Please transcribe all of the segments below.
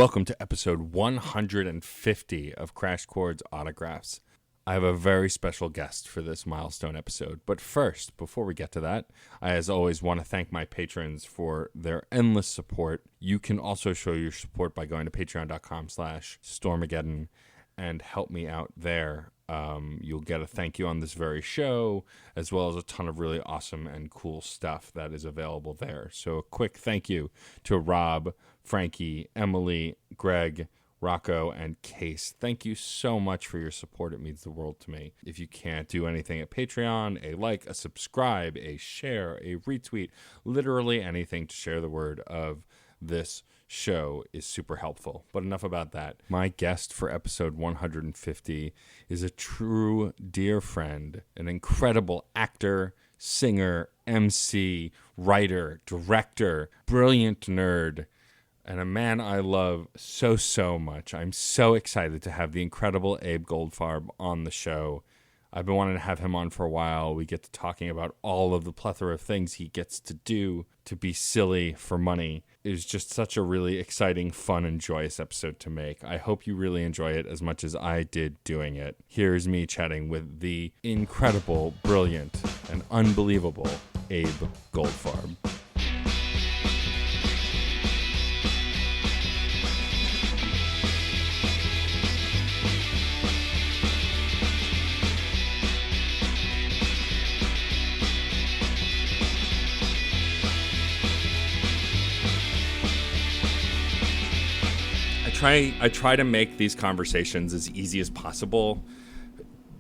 Welcome to episode 150 of Crash Chords Autographs. I have a very special guest for this milestone episode. But first, before we get to that, I, as always, want to thank my patrons for their endless support. You can also show your support by going to patreon.com/Stormageddon and help me out there. You'll get a thank you on this very show, as well as a ton of really awesome and cool stuff that is available there. So a quick thank you to Rob, Frankie, Emily, Greg, Rocco, and Case. Thank you so much for your support. It means the world to me. If you can't do anything at Patreon, a like, a subscribe, a share, a retweet, literally anything to share the word of this show is super helpful. But enough about that. My guest for episode 150 is a true dear friend, an incredible actor, singer, MC, writer, director, brilliant nerd, and a man I love so much. I'm so excited to have the incredible Abe Goldfarb on the show. I've been wanting to have him on for a while. We get to talking about all of the plethora of things he gets to do to be silly for money. It was just such a really exciting, fun, and joyous episode to make. I hope you really enjoy it as much as I did doing it. Here's me chatting with the incredible, brilliant, and unbelievable Abe Goldfarb. I try to make these conversations as easy as possible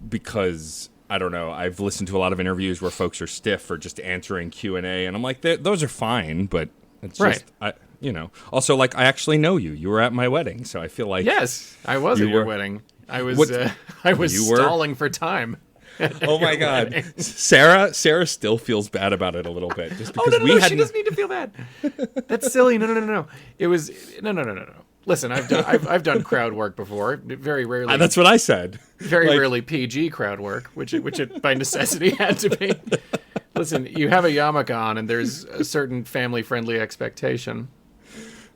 because, I don't know, I've listened to a lot of interviews where folks are stiff or just answering Q&A, and I'm like, those are fine, but it's just, Also, like, I actually know you. You were at my wedding, so I feel like... Yes, I was at your wedding. I was stalling for time. Oh my God. Sarah still feels bad about it a little bit. Just because she doesn't need to feel bad. That's silly. No. It was... No. Listen, I've done crowd work before. Very rarely. That's what I said. Very rarely PG crowd work, which it by necessity had to be. Listen, you have a yarmulke on, and there's a certain family-friendly expectation.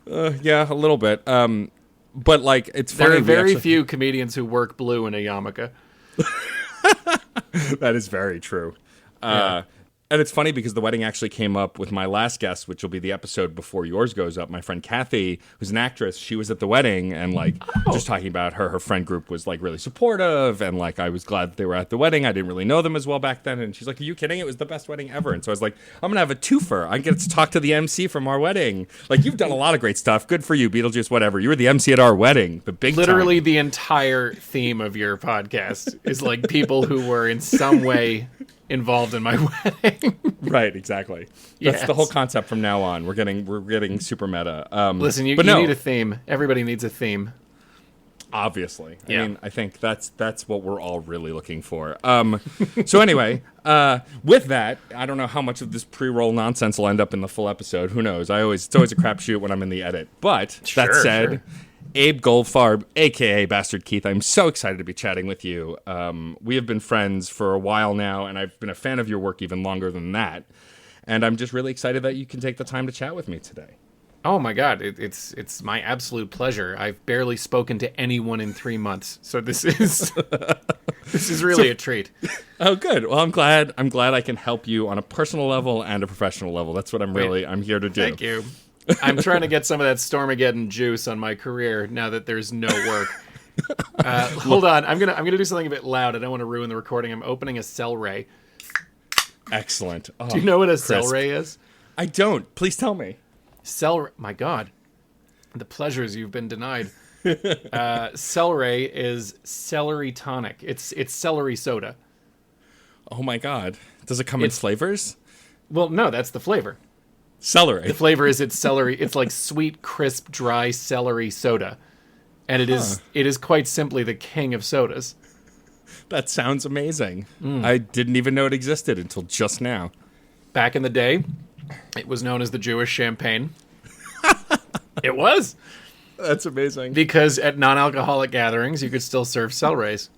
Yeah, a little bit. But like, it's funny. There are very few comedians who work blue in a yarmulke. That is very true. Yeah. And it's funny because the wedding actually came up with my last guest, which will be the episode before yours goes up. My friend Kathy, who's an actress, she was at the wedding and just talking about her friend group was like really supportive. And like, I was glad that they were at the wedding. I didn't really know them as well back then. And she's like, are you kidding? It was the best wedding ever. And so I was like, I'm going to have a twofer. I get to talk to the MC from our wedding. Like, you've done a lot of great stuff. Good for you, Beetlejuice, whatever. You were the MC at our wedding. The big Literally time. The entire theme of your podcast is like people who were in some way involved in my wedding. Right, exactly. That's the whole concept from now on. We're getting super meta. Listen, you need a theme. Everybody needs a theme. Obviously. Yeah. I mean, I think that's what we're all really looking for. So anyway, with that, I don't know how much of this pre-roll nonsense will end up in the full episode. Who knows? It's always a crapshoot when I'm in the edit. But that said, Abe Goldfarb, a.k.a. Bastard Keith, I'm so excited to be chatting with you. We have been friends for a while now, and I've been a fan of your work even longer than that. And I'm just really excited that you can take the time to chat with me today. Oh my God, it's my absolute pleasure. I've barely spoken to anyone in 3 months, so this is really a treat. Oh, good. Well, I'm glad I can help you on a personal level and a professional level. That's what I'm here to do. Thank you. I'm trying to get some of that Stormageddon juice on my career now that there's no work. Hold on, I'm gonna do something a bit loud. I don't want to ruin the recording. I'm opening a cell ray. Excellent. Oh, do you know what a cell ray is? I don't. Please tell me. My God, the pleasures you've been denied. Cell ray is celery tonic. It's celery soda. Oh my God. Does it come in flavors? Well, no, that's the flavor. Celery. The flavor is it's celery. It's like sweet, crisp, dry celery soda. And it is quite simply the king of sodas. That sounds amazing. I didn't even know it existed until just now. Back in the day, it was known as the Jewish champagne. It was. That's amazing. Because at non-alcoholic gatherings, you could still serve celeries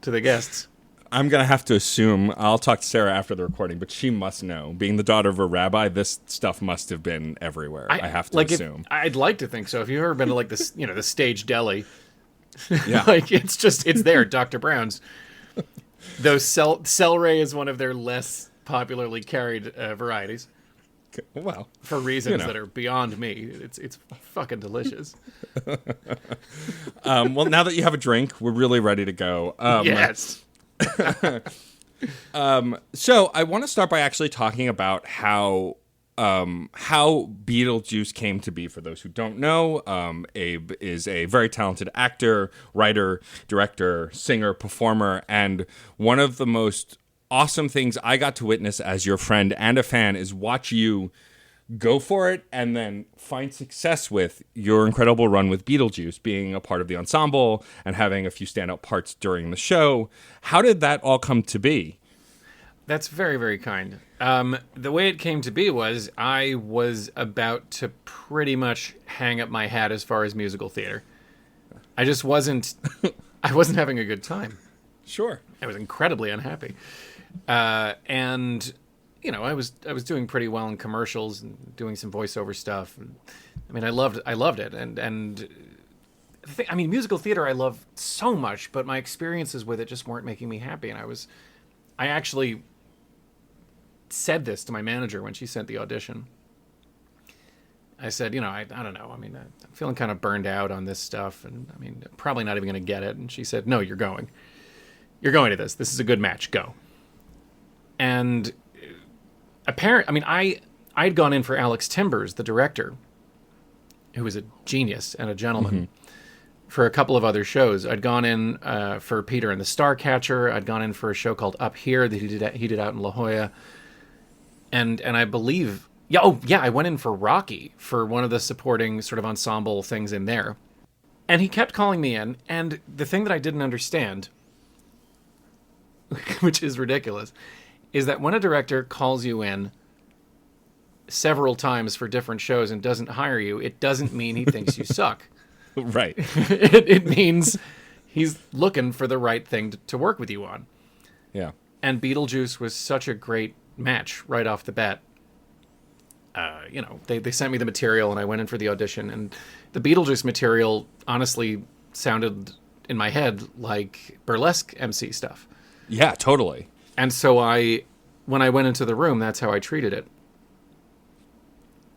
to the guests. I'm going to have to assume, I'll talk to Sarah after the recording, but she must know. Being the daughter of a rabbi, this stuff must have been everywhere. I have to assume. I'd like to think so. If you've ever been to like this, the stage deli, Yeah. like it's there, Dr. Brown's. Though celery is one of their less popularly carried varieties. Well, for reasons that are beyond me. It's fucking delicious. Well, now that you have a drink, we're really ready to go. Yes. So I want to start by actually talking about how Beetlejuice came to be. For those who don't know, Abe is a very talented actor, writer, director, singer, performer, and one of the most awesome things I got to witness as your friend and a fan is watch you go for it and then find success with your incredible run with Beetlejuice, being a part of the ensemble and having a few standout parts during the show. How did that all come to be? That's very, very kind. The way it came to be was I was about to pretty much hang up my hat as far as musical theater. I just wasn't having a good time. Sure. I was incredibly unhappy. And I was doing pretty well in commercials and doing some voiceover stuff. And, I mean, I loved it. And musical theater I love so much, but my experiences with it just weren't making me happy. And I actually said this to my manager when she sent the audition. I said, I don't know. I mean, I'm feeling kind of burned out on this stuff, and I mean, probably not even going to get it. And she said, no, you're going. You're going to this. This is a good match. Go. And I'd gone in for Alex Timbers, the director, who was a genius and a gentleman, for a couple of other shows. I'd gone in for Peter and the Starcatcher. I'd gone in for a show called Up Here that he did out in La Jolla. And I believe, I went in for Rocky for one of the supporting sort of ensemble things in there. And he kept calling me in, and the thing that I didn't understand, which is ridiculous, is that when a director calls you in several times for different shows and doesn't hire you, it doesn't mean he thinks you suck. Right. It means he's looking for the right thing to work with you on. Yeah. And Beetlejuice was such a great match right off the bat. They sent me the material and I went in for the audition, and the Beetlejuice material honestly sounded in my head like burlesque MC stuff. Yeah, totally. And so when I went into the room, that's how I treated it.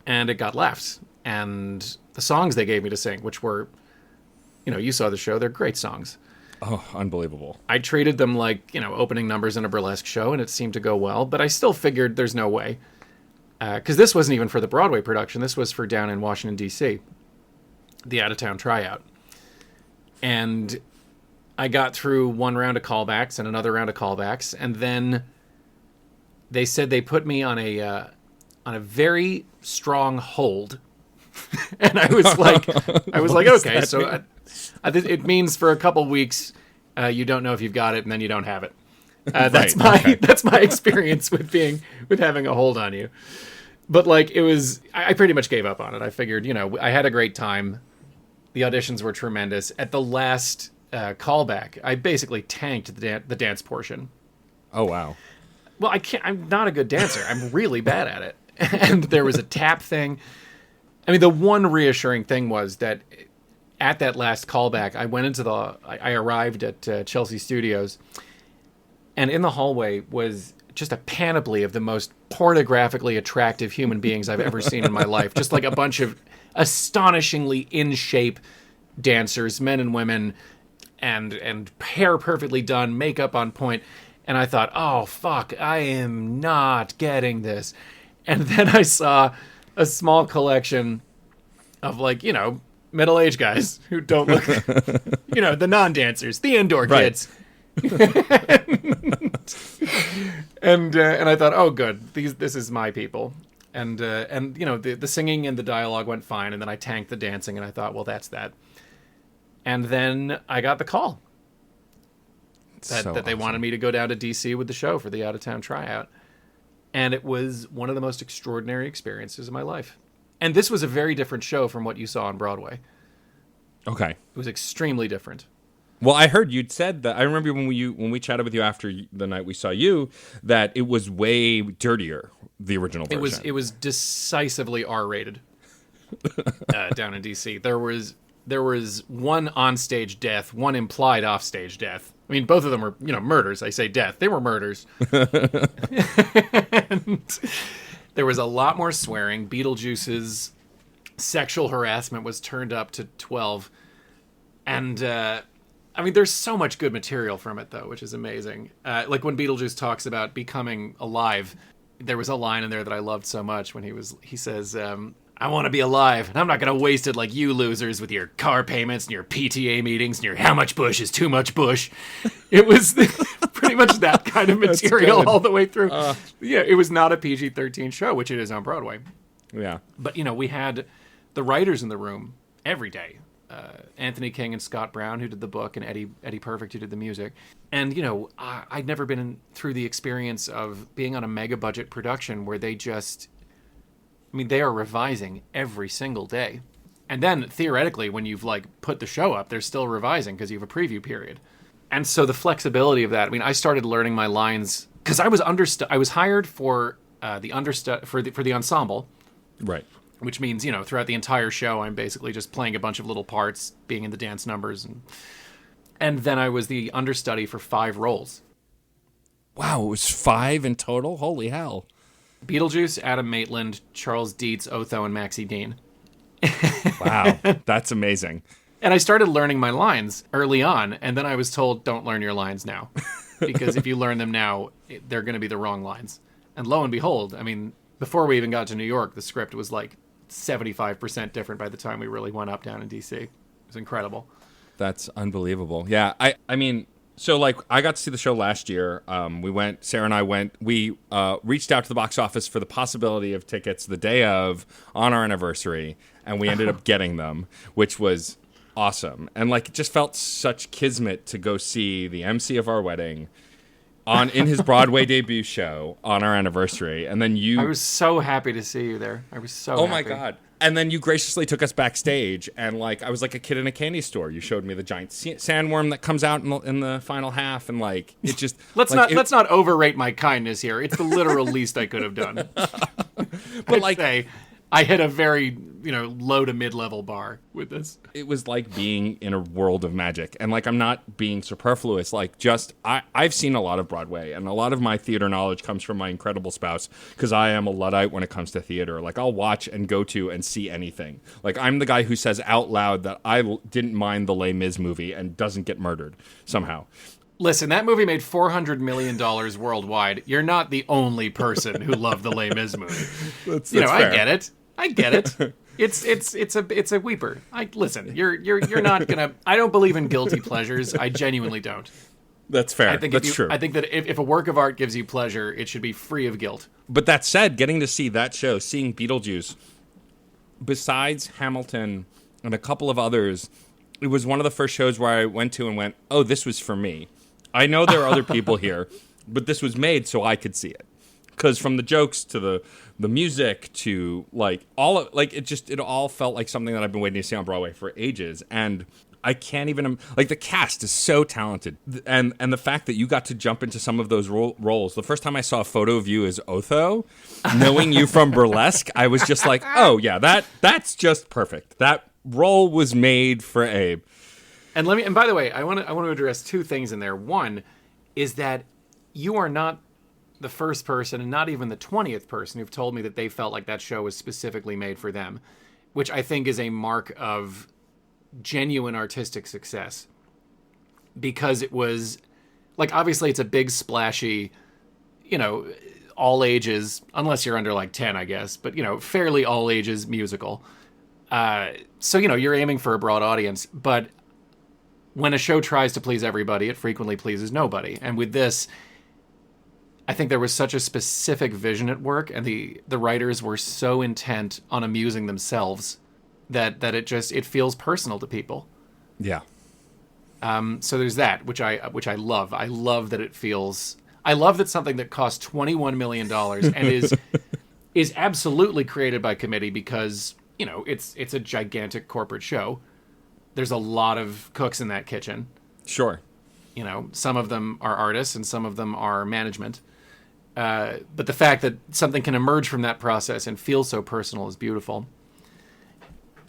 And it got laughs. And the songs they gave me to sing, which were, you saw the show, they're great songs. Oh, unbelievable. I treated them like, opening numbers in a burlesque show, and it seemed to go well. But I still figured there's no way. Because this wasn't even for the Broadway production. This was for down in Washington, D.C., the out-of-town tryout. And I got through one round of callbacks and another round of callbacks, and then they said they put me on a very strong hold, and I was like, okay, so it means for a couple weeks you don't know if you've got it, and then you don't have it. That's my experience with having a hold on you. But I pretty much gave up on it. I figured, I had a great time. The auditions were tremendous. At the last callback, I basically tanked the dance portion. Oh, wow. Well, I'm not a good dancer. I'm really bad at it. And there was a tap thing. I mean, the one reassuring thing was that at that last callback, I arrived at Chelsea Studios, and in the hallway was just a panoply of the most pornographically attractive human beings I've ever seen in my life. Just like a bunch of astonishingly in shape dancers, men and women, and hair perfectly done, makeup on point. And I thought, oh, fuck, I am not getting this. And then I saw a small collection of, middle-aged guys who don't look, the non-dancers, the indoor kids. and I thought, oh, good, this is my people. And the singing and the dialogue went fine, and then I tanked the dancing, and I thought, well, that's that. And then I got the call that they wanted me to go down to D.C. with the show for the out-of-town tryout. And it was one of the most extraordinary experiences of my life. And this was a very different show from what you saw on Broadway. Okay. It was extremely different. Well, I heard you'd said that. I remember when we chatted with you after the night we saw you, that it was way dirtier, the original version. It was decisively R-rated down in DC. There was one onstage death, one implied offstage death. I mean, both of them were, murders. I say death. They were murders. And there was a lot more swearing. Beetlejuice's sexual harassment was turned up to 12. And, there's so much good material from it, though, which is amazing. Like when Beetlejuice talks about becoming alive, there was a line in there that I loved so much when he says, I want to be alive, and I'm not going to waste it like you losers with your car payments and your PTA meetings and your how much Bush is too much Bush. It was pretty much that kind of material all the way through. Yeah, it was not a PG-13 show, which it is on Broadway. Yeah. But, we had the writers in the room every day. Anthony King and Scott Brown, who did the book, and Eddie Perfect, who did the music. And, I'd never been through the experience of being on a mega-budget production where they just... they are revising every single day. And then, theoretically, when you've, put the show up, they're still revising because you have a preview period. And so the flexibility of that, I started learning my lines because I was hired for the ensemble. Right. Which means, throughout the entire show, I'm basically just playing a bunch of little parts, being in the dance numbers. And then I was the understudy for 5 roles. Wow, it was 5 in total? Holy hell. Beetlejuice, Adam Maitland, Charles Dietz, Otho, and Maxie Dean. Wow, that's amazing. And I started learning my lines early on, and then I was told, don't learn your lines now. Because if you learn them now, they're going to be the wrong lines. And lo and behold, before we even got to New York, the script was 75% different by the time we really went up down in DC. It was incredible. That's unbelievable. Yeah, So, I got to see the show last year. Sarah and I went, we reached out to the box office for the possibility of tickets the day of, on our anniversary, and we ended up getting them, which was awesome. And, it just felt such kismet to go see the MC of our wedding in his Broadway debut show on our anniversary. And then I was so happy to see you there. I was so happy. Oh, my God. And then you graciously took us backstage, and I was like a kid in a candy store. You showed me the giant sandworm that comes out in the final half, and it just let's not overrate my kindness here. It's the literal least I could have done. But I'd say I hit a very low to mid-level bar with this. It was like being in a world of magic, and I'm not being superfluous. I've seen a lot of Broadway, and a lot of my theater knowledge comes from my incredible spouse because I am a Luddite when it comes to theater. I'll watch and go to and see anything. I'm the guy who says out loud that I didn't mind the Les Mis movie and doesn't get murdered somehow. Listen, that movie made $400 million worldwide. You're not the only person who loved the Les Mis movie. That's fair. I get it. It's a weeper. Listen. You're not gonna. I don't believe in guilty pleasures. I genuinely don't. That's fair. That's true. I think that if a work of art gives you pleasure, it should be free of guilt. But that said, getting to see that show, seeing Beetlejuice, besides Hamilton and a couple of others, it was one of the first shows where I went to and went, "Oh, this was for me." I know there are other people here, but this was made so I could see it. Because from the jokes to the music to it all felt like something that I've been waiting to see on Broadway for ages. And I can't even the cast is so talented, and the fact that you got to jump into some of those roles. The first time I saw a photo of you as Otho, knowing you from Burlesque, I was just like, oh yeah, that's just perfect. That role was made for Abe. And by the way, I want to address 2 things in there. One is that you are not the first person, and not even the 20th person, who've told me that they felt like that show was specifically made for them, which I think is a mark of genuine artistic success. Because it was, obviously it's a big, splashy, all ages, unless you're under 10, I guess, but, fairly all ages musical. So, you're aiming for a broad audience, but when a show tries to please everybody, it frequently pleases nobody. And with this, I think there was such a specific vision at work, and the writers were so intent on amusing themselves that it feels personal to people. Yeah. So there's that, which I love. I love that it feels. I love that something that cost $21 million and is absolutely created by committee because it's a gigantic corporate show. There's a lot of cooks in that kitchen. Sure. You know, some of them are artists and some of them are management. But the fact that something can emerge from that process and feel so personal is beautiful.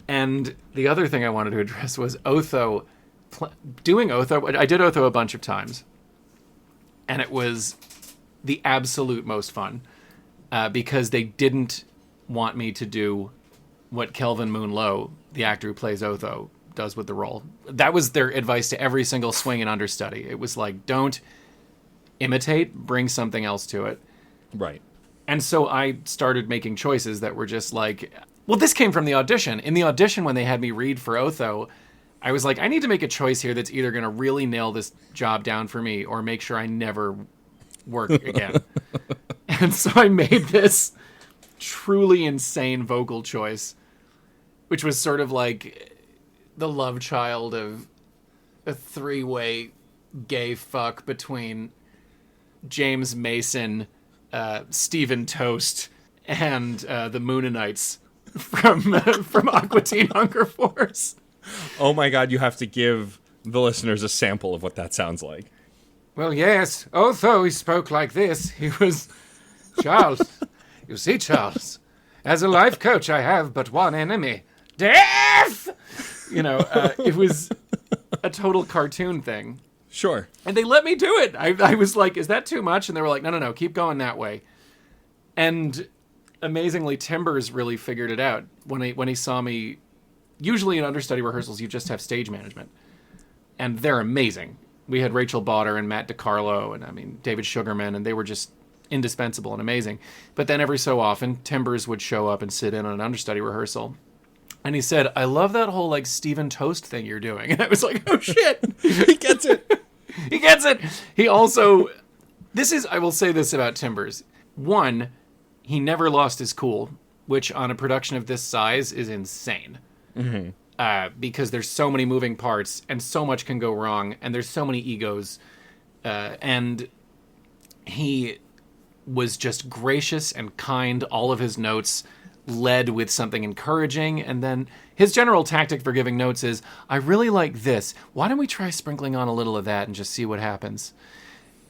And the other thing I wanted to address was Otho. Doing Otho, I did Otho a bunch of times. And it was the absolute most fun. Because they didn't want me to do what Kelvin Moonlow, the actor who plays Otho, does with the role. That was their advice to every single swing and understudy. It was like, don't imitate, bring something else to it. Right. And so I started making choices that were just like, well, this came from the audition. In the audition, when they had me read for Otho, I was like, I need to make a choice here that's either going to really nail this job down for me or make sure I never work again. And so I made this truly insane vocal choice, which was sort of like the love child of a three-way gay fuck between James Mason, Stephen Toast, and the Moonanites from Aqua Teen Hunger Force. Oh my God, you have to give the listeners a sample of what that sounds like. Well, yes, although he spoke like this, he was... Charles, you see, Charles, as a life coach, I have but one enemy. Death! You know, it was a total cartoon thing. Sure. And they let me do it. I was like, is that too much? And they were like, no, keep going that way. And amazingly, Timbers really figured it out. When he saw me, usually in understudy rehearsals, you just have stage management. And they're amazing. We had Rachel Botter and Matt DiCarlo and, David Sugarman, and they were just indispensable and amazing. But then every so often, Timbers would show up and sit in on an understudy rehearsal. And he said, I love that whole, Stephen Toast thing you're doing. And I was like, oh, shit. He gets it. He gets it. He also... I will say this about Timbers. One, he never lost his cool, which on a production of this size is insane. Mm-hmm. Because there's so many moving parts, and so much can go wrong, and there's so many egos. And he was just gracious and kind. All of his notes led with something encouraging, and then his general tactic for giving notes is, I really like this. Why don't we try sprinkling on a little of that and just see what happens?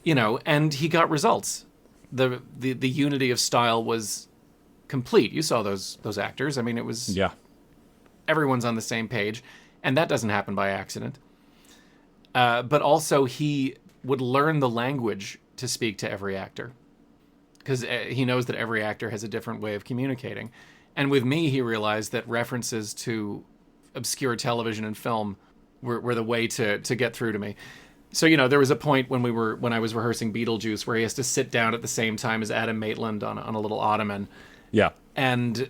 You know, and he got results. The unity of style was complete. You saw those actors. It was... Yeah. Everyone's on the same page, and that doesn't happen by accident. But also, he would learn the language to speak to every actor, because he knows that every actor has a different way of communicating. And with me, he realized that references to obscure television and film were the way to get through to me. So, there was a point when I was rehearsing Beetlejuice where he has to sit down at the same time as Adam Maitland on a little ottoman. Yeah. And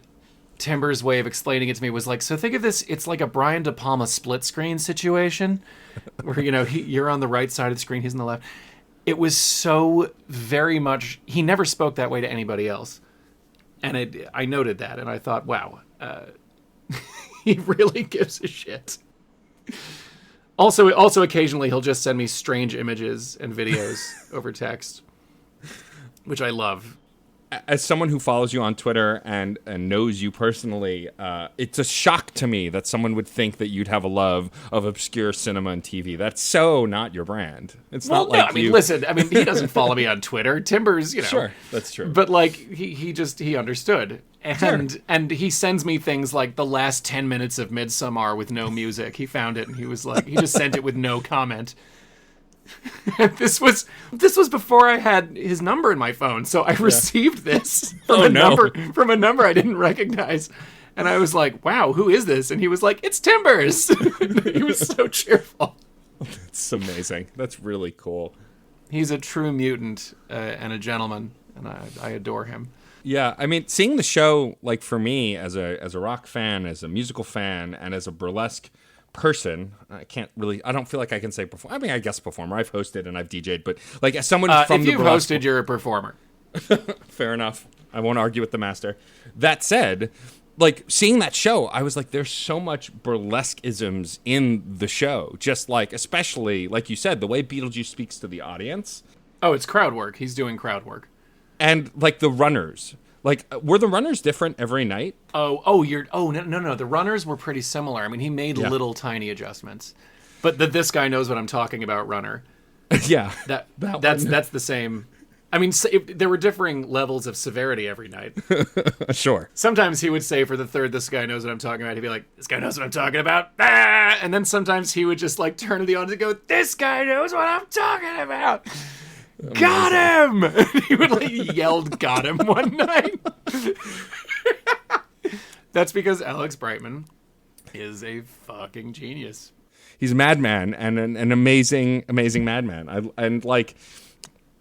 Timber's way of explaining it to me was like, so think of this, it's like a Brian De Palma split screen situation where, you're on the right side of the screen, he's on the left. It was so very much, he never spoke that way to anybody else. And I noted that, and I thought, wow, he really gives a shit. Also, occasionally he'll just send me strange images and videos over text, which I love. As someone who follows you on Twitter and knows you personally, it's a shock to me that someone would think that you'd have a love of obscure cinema and TV. That's so not your brand. It's not like you... listen, he doesn't follow me on Twitter. Timbers, Sure, that's true. But, he understood. And sure. And he sends me things like the last 10 minutes of Midsommar with no music. He found it, and he was like, he just sent it with no comment. This was before I had his number in my phone, so I received this from a number I didn't recognize, and I was like, "Wow, who is this?" And he was like, "It's Timbers." He was so cheerful. That's amazing. That's really cool. He's a true mutant and a gentleman, and I adore him. Yeah, seeing the show, for me as a rock fan, as a musical fan, and as a burlesque person, I don't feel like I can say perform. I guess performer. I've hosted and I've DJ'd, but as someone from if the you've hosted, you're a performer. Fair enough. I won't argue with the master. That said, seeing that show, I was like, there's so much burlesque-isms in the show. Just especially, like you said, the way Beetlejuice speaks to the audience. Oh, it's crowd work. He's doing crowd work. And the runners. Were the runners different every night? No. The runners were pretty similar. He made little tiny adjustments. But this guy knows what I'm talking about runner. Yeah. That's the same. I mean, there were differing levels of severity every night. Sure. Sometimes he would say for the third, this guy knows what I'm talking about. He'd be like, this guy knows what I'm talking about. Ah! And then sometimes he would just like turn to the audience and go, this guy knows what I'm talking about. Amazing. Got him! He would like yelled, got him one night. That's because Alex Brightman is a fucking genius. He's a madman and an amazing, amazing madman.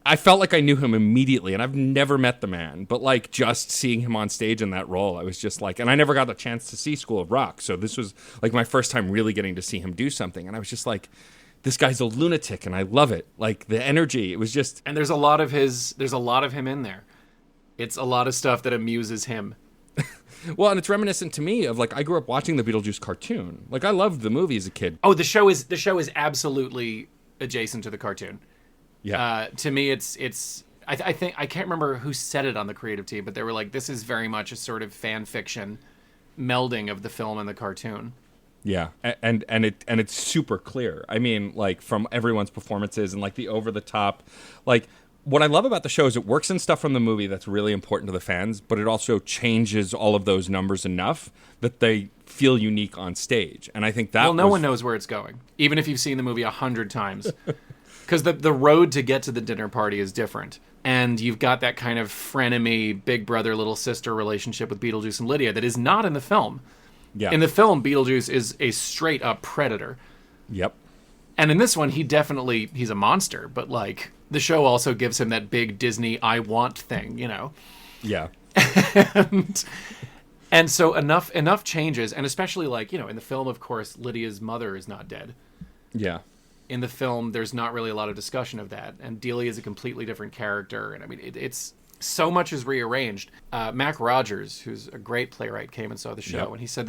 I felt like I knew him immediately, and I've never met the man, but like just seeing him on stage in that role, I was just like, and I never got the chance to see School of Rock, so this was like my first time really getting to see him do something, and I was just like, this guy's a lunatic, and I love it. Like the energy, it was just. And there's a lot of him in there. It's a lot of stuff that amuses him. Well, and it's reminiscent to me of like I grew up watching the Beetlejuice cartoon. Like I loved the movie as a kid. Oh, the show is absolutely adjacent to the cartoon. Yeah. To me, it's. I think I can't remember who said it on the creative team, but they were like, "This is very much a sort of fan fiction melding of the film and the cartoon." Yeah, and it's super clear. I mean, like from everyone's performances and like the over the top, like what I love about the show is it works in stuff from the movie that's really important to the fans, but it also changes all of those numbers enough that they feel unique on stage. And I think that no one knows where it's going, even if you've seen the movie 100 times. Because the road to get to the dinner party is different. And you've got that kind of frenemy, big brother, little sister relationship with Beetlejuice and Lydia that is not in the film. Yeah. In the film, Beetlejuice is a straight up predator. Yep. And in this one, he's a monster. But like, the show also gives him that big Disney I want thing, you know? Yeah. And so enough changes. And especially like, you know, in the film, of course, Lydia's mother is not dead. Yeah. In the film, there's not really a lot of discussion of that. And Delia is a completely different character. And I mean, it's so much is rearranged. Mac Rogers, who's a great playwright, came and saw the show. Yep. And he said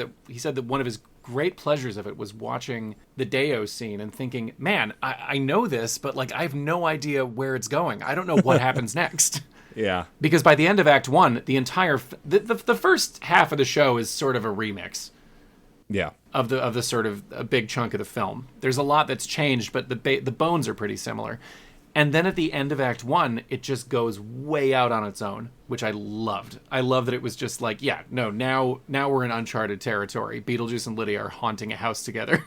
that one of his great pleasures of it was watching the Deo scene and thinking, man, I know this, but like, I have no idea where it's going. I don't know what happens next. Yeah. Because by the end of Act 1, the entire, the first half of the show is sort of a remix. Yeah. Of the sort of a big chunk of the film. There's a lot that's changed, but the bones are pretty similar. And then at the end of Act 1, it just goes way out on its own, which I loved. I love that it was just like, yeah, no, now we're in uncharted territory. Beetlejuice and Lydia are haunting a house together.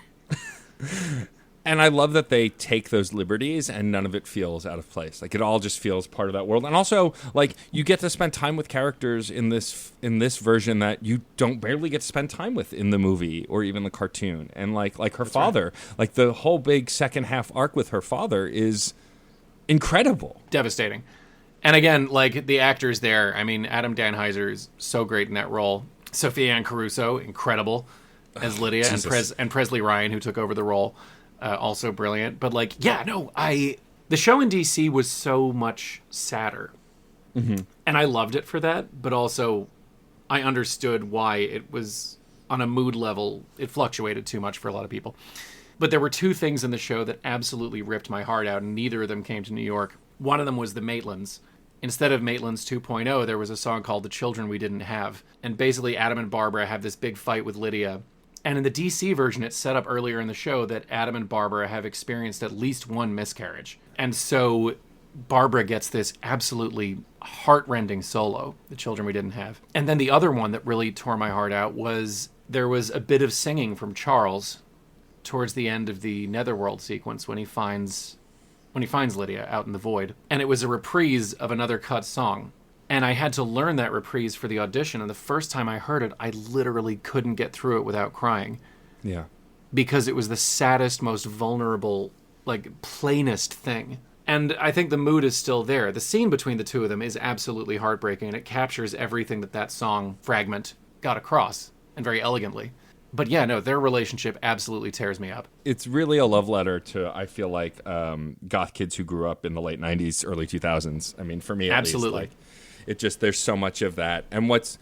And I love that they take those liberties and none of it feels out of place. Like it all just feels part of that world. And also, like you get to spend time with characters in this version that you don't barely get to spend time with in the movie or even the cartoon. And like her That's father, right. Like the whole big second half arc with her father is incredible. Devastating. And again, like the actors there, I mean, Adam Danheiser is so great in that role. Sophia Ann Caruso, incredible as Lydia, and Presley Ryan, who took over the role. Also brilliant, but like, yeah, no, the show in DC was so much sadder, and I loved it for that. But also, I understood why it was on a mood level. It fluctuated too much for a lot of people. But there were two things in the show that absolutely ripped my heart out, and neither of them came to New York. One of them was the Maitlands. Instead of Maitlands 2.0, there was a song called "The Children We Didn't Have," and basically Adam and Barbara have this big fight with Lydia. And in the DC version, it's set up earlier in the show that Adam and Barbara have experienced at least one miscarriage. And so Barbara gets this absolutely heart-rending solo, The Children We Didn't Have. And then the other one that really tore my heart out was there was a bit of singing from Charles towards the end of the Netherworld sequence when he finds Lydia out in the void. And it was a reprise of another cut song. And I had to learn that reprise for the audition. And the first time I heard it, I literally couldn't get through it without crying. Yeah. Because it was the saddest, most vulnerable, like, plainest thing. And I think the mood is still there. The scene between the two of them is absolutely heartbreaking. And it captures everything that song fragment got across. And very elegantly. But yeah, no, their relationship absolutely tears me up. It's really a love letter to, I feel like, goth kids who grew up in the late 90s, early 2000s. I mean, for me, at absolutely. Least, like, it just, there's so much of that. And what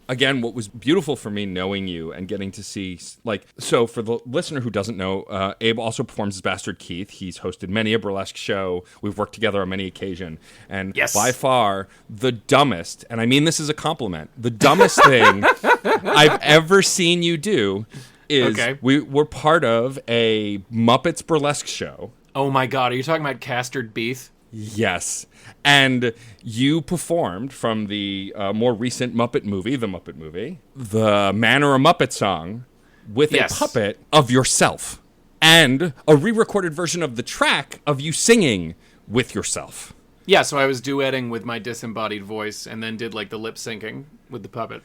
was beautiful for me knowing you and getting to see, like, so for the listener who doesn't know, Abe also performs as Bastard Keith. He's hosted many a burlesque show. We've worked together on many occasions. And yes. By far, the dumbest, and I mean this as a compliment, the dumbest thing I've ever seen you do is Okay. we were part of a Muppets burlesque show. Oh my God, are you talking about Castard Beath? Yes. And you performed from the more recent Muppet movie, The Muppet Movie, the Man or a Muppet song with a puppet of yourself and a re-recorded version of the track of you singing with yourself. Yeah, so I was duetting with my disembodied voice and then did like the lip syncing with the puppet.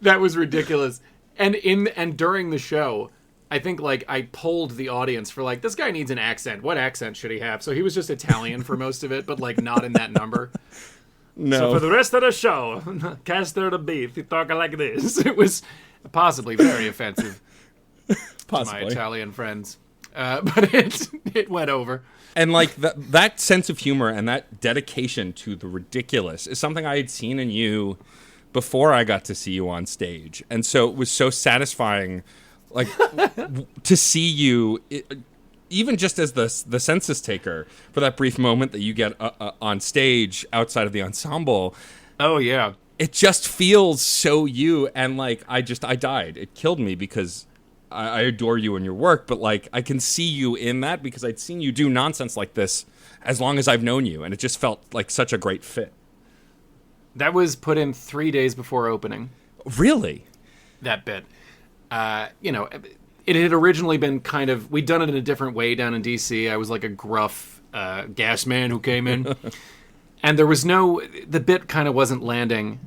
That was ridiculous. And during the show, I think like I polled the audience for like, this guy needs an accent. What accent should he have? So he was just Italian for most of it, but like not in that number. No. So for the rest of the show, Caster the Beef, he talking like this. It was possibly very offensive to my Italian friends. But it went over. And like that sense of humor and that dedication to the ridiculous is something I had seen in you before I got to see you on stage. And so it was so satisfying, like, to see you, even just as the census taker, for that brief moment that you get on stage outside of the ensemble. Oh, yeah. It just feels so you. And, like, I died. It killed me because I adore you and your work. But, like, I can see you in that because I'd seen you do nonsense like this as long as I've known you. And it just felt like such a great fit. That was put in 3 days before opening. Really? That bit. It had originally been kind of... We'd done it in a different way down in D.C. I was like a gruff gas man who came in. And there was no... The bit kind of wasn't landing.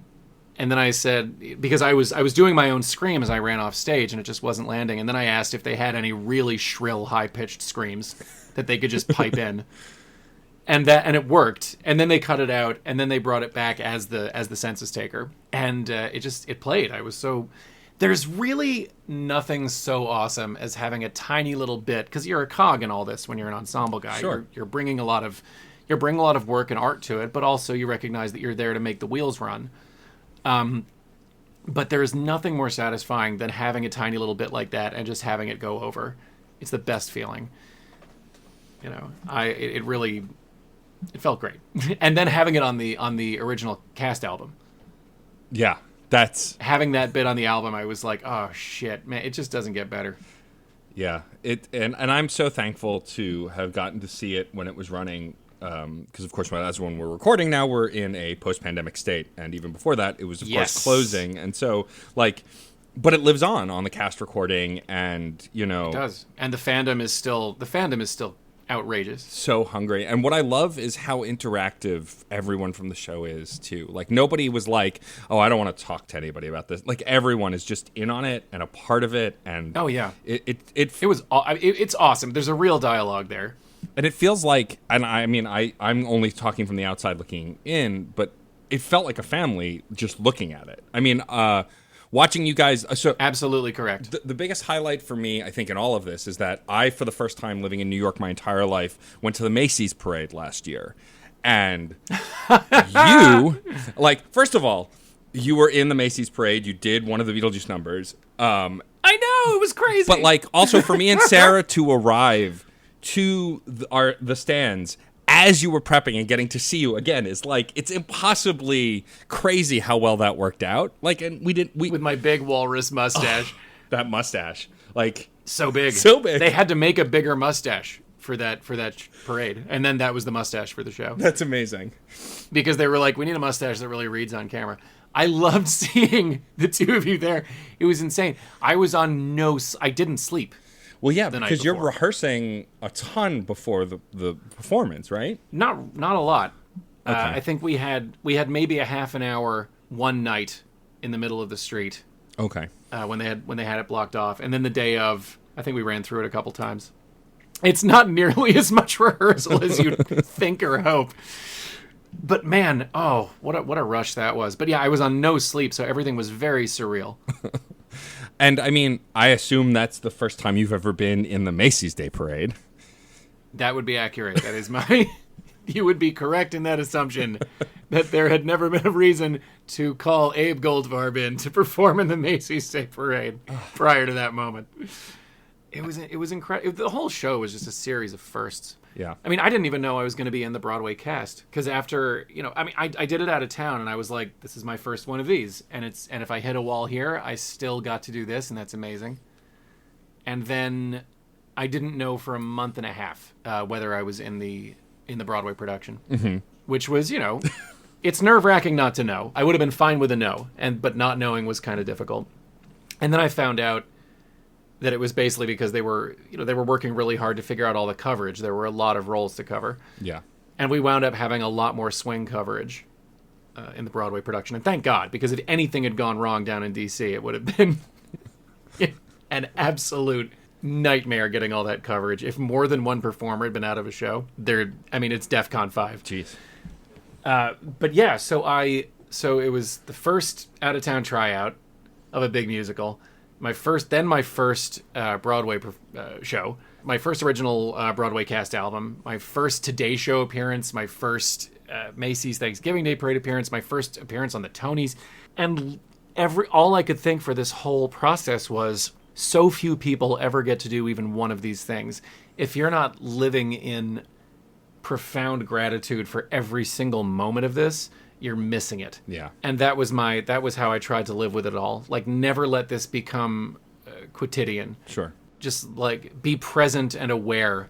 And then I said... Because I was doing my own scream as I ran off stage, and it just wasn't landing. And then I asked if they had any really shrill, high-pitched screams that they could just pipe in. And it worked. And then they cut it out, and then they brought it back as the census taker. And it played. I was so... There's really nothing so awesome as having a tiny little bit, because you're a cog in all this when you're an ensemble guy. Sure. You're bringing a lot of work and art to it, but also you recognize that you're there to make the wheels run. But there is nothing more satisfying than having a tiny little bit like that and just having it go over. It's the best feeling. It really felt great. And then having it on the original cast album. Yeah. Having that bit on the album, I was like, oh shit, man, it just doesn't get better. Yeah, and I'm so thankful to have gotten to see it when it was running, because of course, as when we're recording now, we're in a post-pandemic state, and even before that, it was of course closing, and so like, but it lives on the cast recording, and it does, and the fandom is still outrageous. So hungry. And what I love is how interactive everyone from the show is too. Like nobody was like, oh, I don't want to talk to anybody about this. Like everyone is just in on it and a part of it. And oh yeah, it's awesome. There's a real dialogue there. And it feels like, and I mean, I'm only talking from the outside looking in, but it felt like a family just looking at it. I mean, watching you guys... So absolutely correct. The biggest highlight for me, I think, in all of this is that I, for the first time living in New York my entire life, went to the Macy's parade last year. And you... Like, first of all, you were in the Macy's parade. You did one of the Beetlejuice numbers. I know! It was crazy! But, like, also for me and Sarah to arrive to the stands as you were prepping and getting to see you again is like, it's impossibly crazy how well that worked out. Like, and we with my big walrus mustache. That mustache, like so big. They had to make a bigger mustache for that parade, and then that was the mustache for the show. That's amazing. Because they were like, we need a mustache that really reads on camera. I loved seeing the two of you there. It was insane. I didn't sleep. Well, yeah, because you're rehearsing a ton before the performance, right? Not a lot. Okay. I think we had maybe a half an hour one night in the middle of the street. Okay. When they had it blocked off, and then the day of, I think we ran through it a couple times. It's not nearly as much rehearsal as you'd think or hope. But man, oh, what a rush that was. But yeah, I was on no sleep, so everything was very surreal. And I mean, I assume that's the first time you've ever been in the Macy's Day Parade. That would be accurate. That is you would be correct in that assumption that there had never been a reason to call Abe Goldfarb in to perform in the Macy's Day Parade prior to that moment. It was incredible. The whole show was just a series of firsts. Yeah. I mean, I didn't even know I was going to be in the Broadway cast because after, I did it out of town and I was like, this is my first one of these. And if I hit a wall here, I still got to do this, and that's amazing. And then I didn't know for a month and a half whether I was in the Broadway production, which was, it's nerve-wracking not to know. I would have been fine with a no, but not knowing was kind of difficult. And then I found out that it was basically because they were working really hard to figure out all the coverage. There were a lot of roles to cover. Yeah. And we wound up having a lot more swing coverage in the Broadway production. And thank God, because if anything had gone wrong down in D.C., it would have been an absolute nightmare getting all that coverage. If more than one performer had been out of a show, it's DEFCON 5. Jeez. But yeah, so it was the first out-of-town tryout of a big musical. My first Broadway show, my first original Broadway cast album, my first Today Show appearance, my first Macy's Thanksgiving Day Parade appearance, my first appearance on the Tonys, and all I could think for this whole process was, so few people ever get to do even one of these things. If you're not living in profound gratitude for every single moment of this, you're missing it. Yeah. And that was how I tried to live with it all. Like, never let this become quotidian. Sure. Just like be present and aware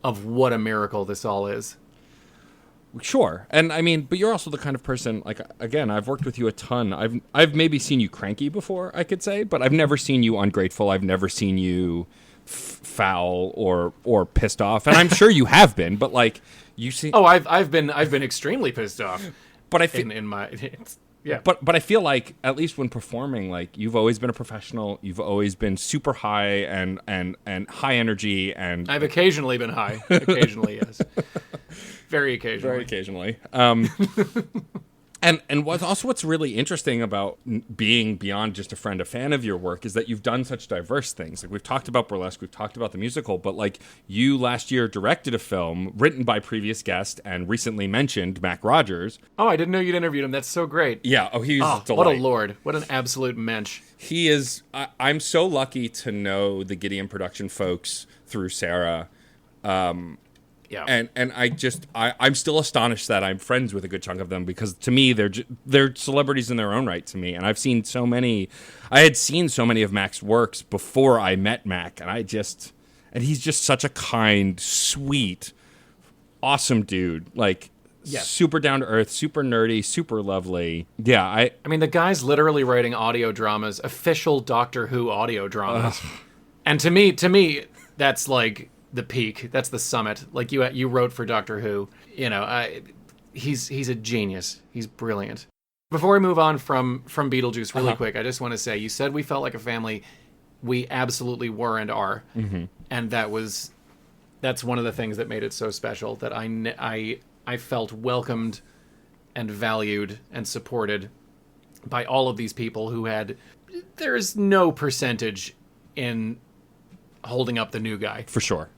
of what a miracle this all is. Sure. And I mean, but you're also the kind of person, like, again, I've worked with you a ton. I've maybe seen you cranky before, I could say, but I've never seen you ungrateful. I've never seen you foul or pissed off. And I'm sure you have been, but like you see. Oh, I've been extremely pissed off. But I feel yeah. But I feel like, at least when performing, like, you've always been a professional. You've always been super high and high energy, and I've occasionally been high. Occasionally, yes. Very occasionally. Very occasionally. And what's really interesting about being beyond just a friend, a fan of your work, is that you've done such diverse things. Like, we've talked about burlesque, we've talked about the musical, but like, you last year directed a film written by previous guest and recently mentioned Mac Rogers. Oh, I didn't know you'd interviewed him. That's so great. Yeah. Oh, he's a delight. What a lord. What an absolute mensch. He is. I'm so lucky to know the Gideon production folks through Sarah. Yeah. And I'm still astonished that I'm friends with a good chunk of them, because to me they're celebrities in their own right to me, and I had seen so many of Mac's works before I met Mac, and he's just such a kind, sweet, awesome dude, like, yes. Super down to earth, super nerdy, super lovely. Yeah, I mean, the guy's literally writing audio dramas, official Doctor Who audio dramas. And to me that's like the peak. That's the summit. Like, you wrote for Doctor Who. He's a genius. He's brilliant. Before we move on from Beetlejuice really quick, I just want to say, you said we felt like a family. We absolutely were and are. Mm-hmm. And that's one of the things that made it so special, that I felt welcomed and valued and supported by all of these people who there's no percentage in holding up the new guy. For sure.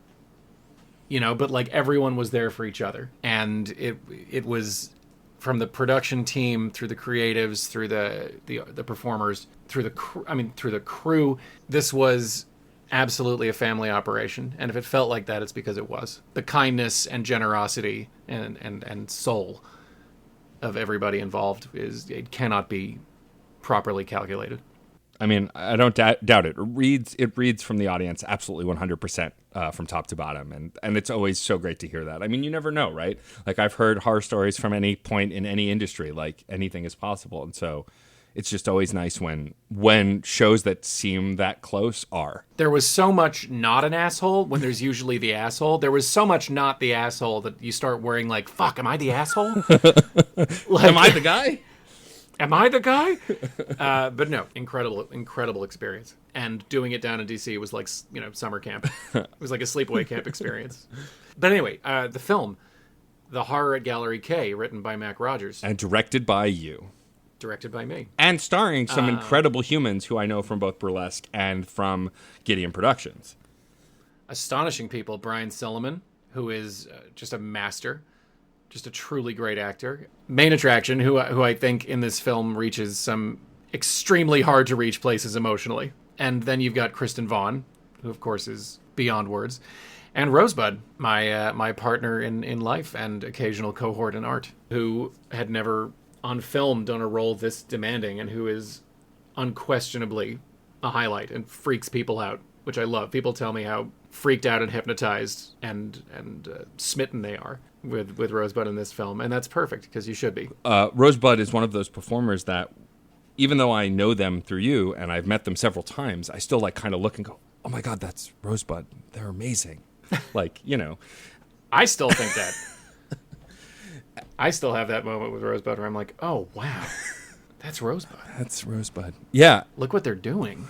But like, everyone was there for each other, and it was from the production team through the creatives, through the performers, through the crew. This was absolutely a family operation, and if it felt like that, it's because it was. The kindness and generosity and soul of everybody involved it cannot be properly calculated. I mean, I don't doubt it. It reads from the audience absolutely 100% from top to bottom, and it's always so great to hear that. I mean, you never know, right? Like, I've heard horror stories from any point in any industry. Like, anything is possible, and so it's just always nice when shows that seem that close are. There was so much not an asshole when there's usually the asshole. There was so much not the asshole that you start worrying, like, fuck, am I the asshole? Like, am I the guy? Am I the guy? But no, incredible experience. And doing it down in DC was like, summer camp. It was like a sleepaway camp experience. But anyway, the film, The Horror at Gallery K, written by Mac Rogers. And directed by you. Directed by me. And starring some incredible humans who I know from both Burlesque and from Gideon Productions. Astonishing people. Brian Silliman, who is just a master. Just a truly great actor. Main attraction, who I think in this film reaches some extremely hard to reach places emotionally. And then you've got Kristen Vaughn, who of course is beyond words. And Rosebud, my partner in life and occasional cohort in art, who had never on film done a role this demanding and who is unquestionably a highlight and freaks people out, which I love. People tell me how freaked out and hypnotized and smitten they are with Rosebud in this film, and that's perfect because you should be. Rosebud is one of those performers that, even though I know them through you and I've met them several times, I still like kind of look and go, "Oh my God, that's Rosebud. They're amazing." Like, you know, I still think that. I still have that moment with Rosebud where I'm like, "Oh wow, that's Rosebud. That's Rosebud." Yeah, Look what they're doing.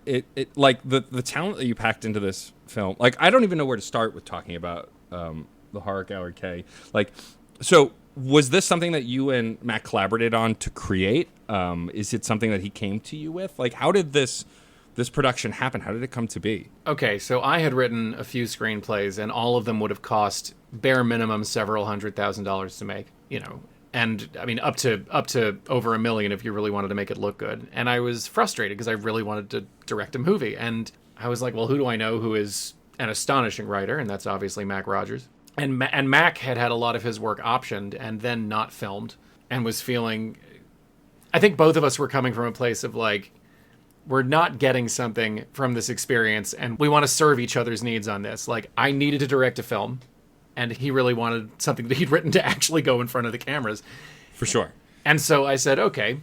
it like the talent that you packed into this film. Like, I don't even know where to start with talking about the Horror Gallery K. Like, so was this something that you and Matt collaborated on to create? Is it something that he came to you with? Like, how did this production happen? How did it come to be? Okay, so I had written a few screenplays, and all of them would have cost bare minimum several $100,000 to make. You know, and I mean up to over $1 million if you really wanted to make it look good. And I was frustrated because I really wanted to direct a movie, and I was like, well, who do I know who is an astonishing writer? And that's obviously Mac Rogers. And Mac had a lot of his work optioned and then not filmed, and was feeling. I think both of us were coming from a place of like, we're not getting something from this experience, and we want to serve each other's needs on this. Like, I needed to direct a film, and he really wanted something that he'd written to actually go in front of the cameras. For sure. And so I said, okay,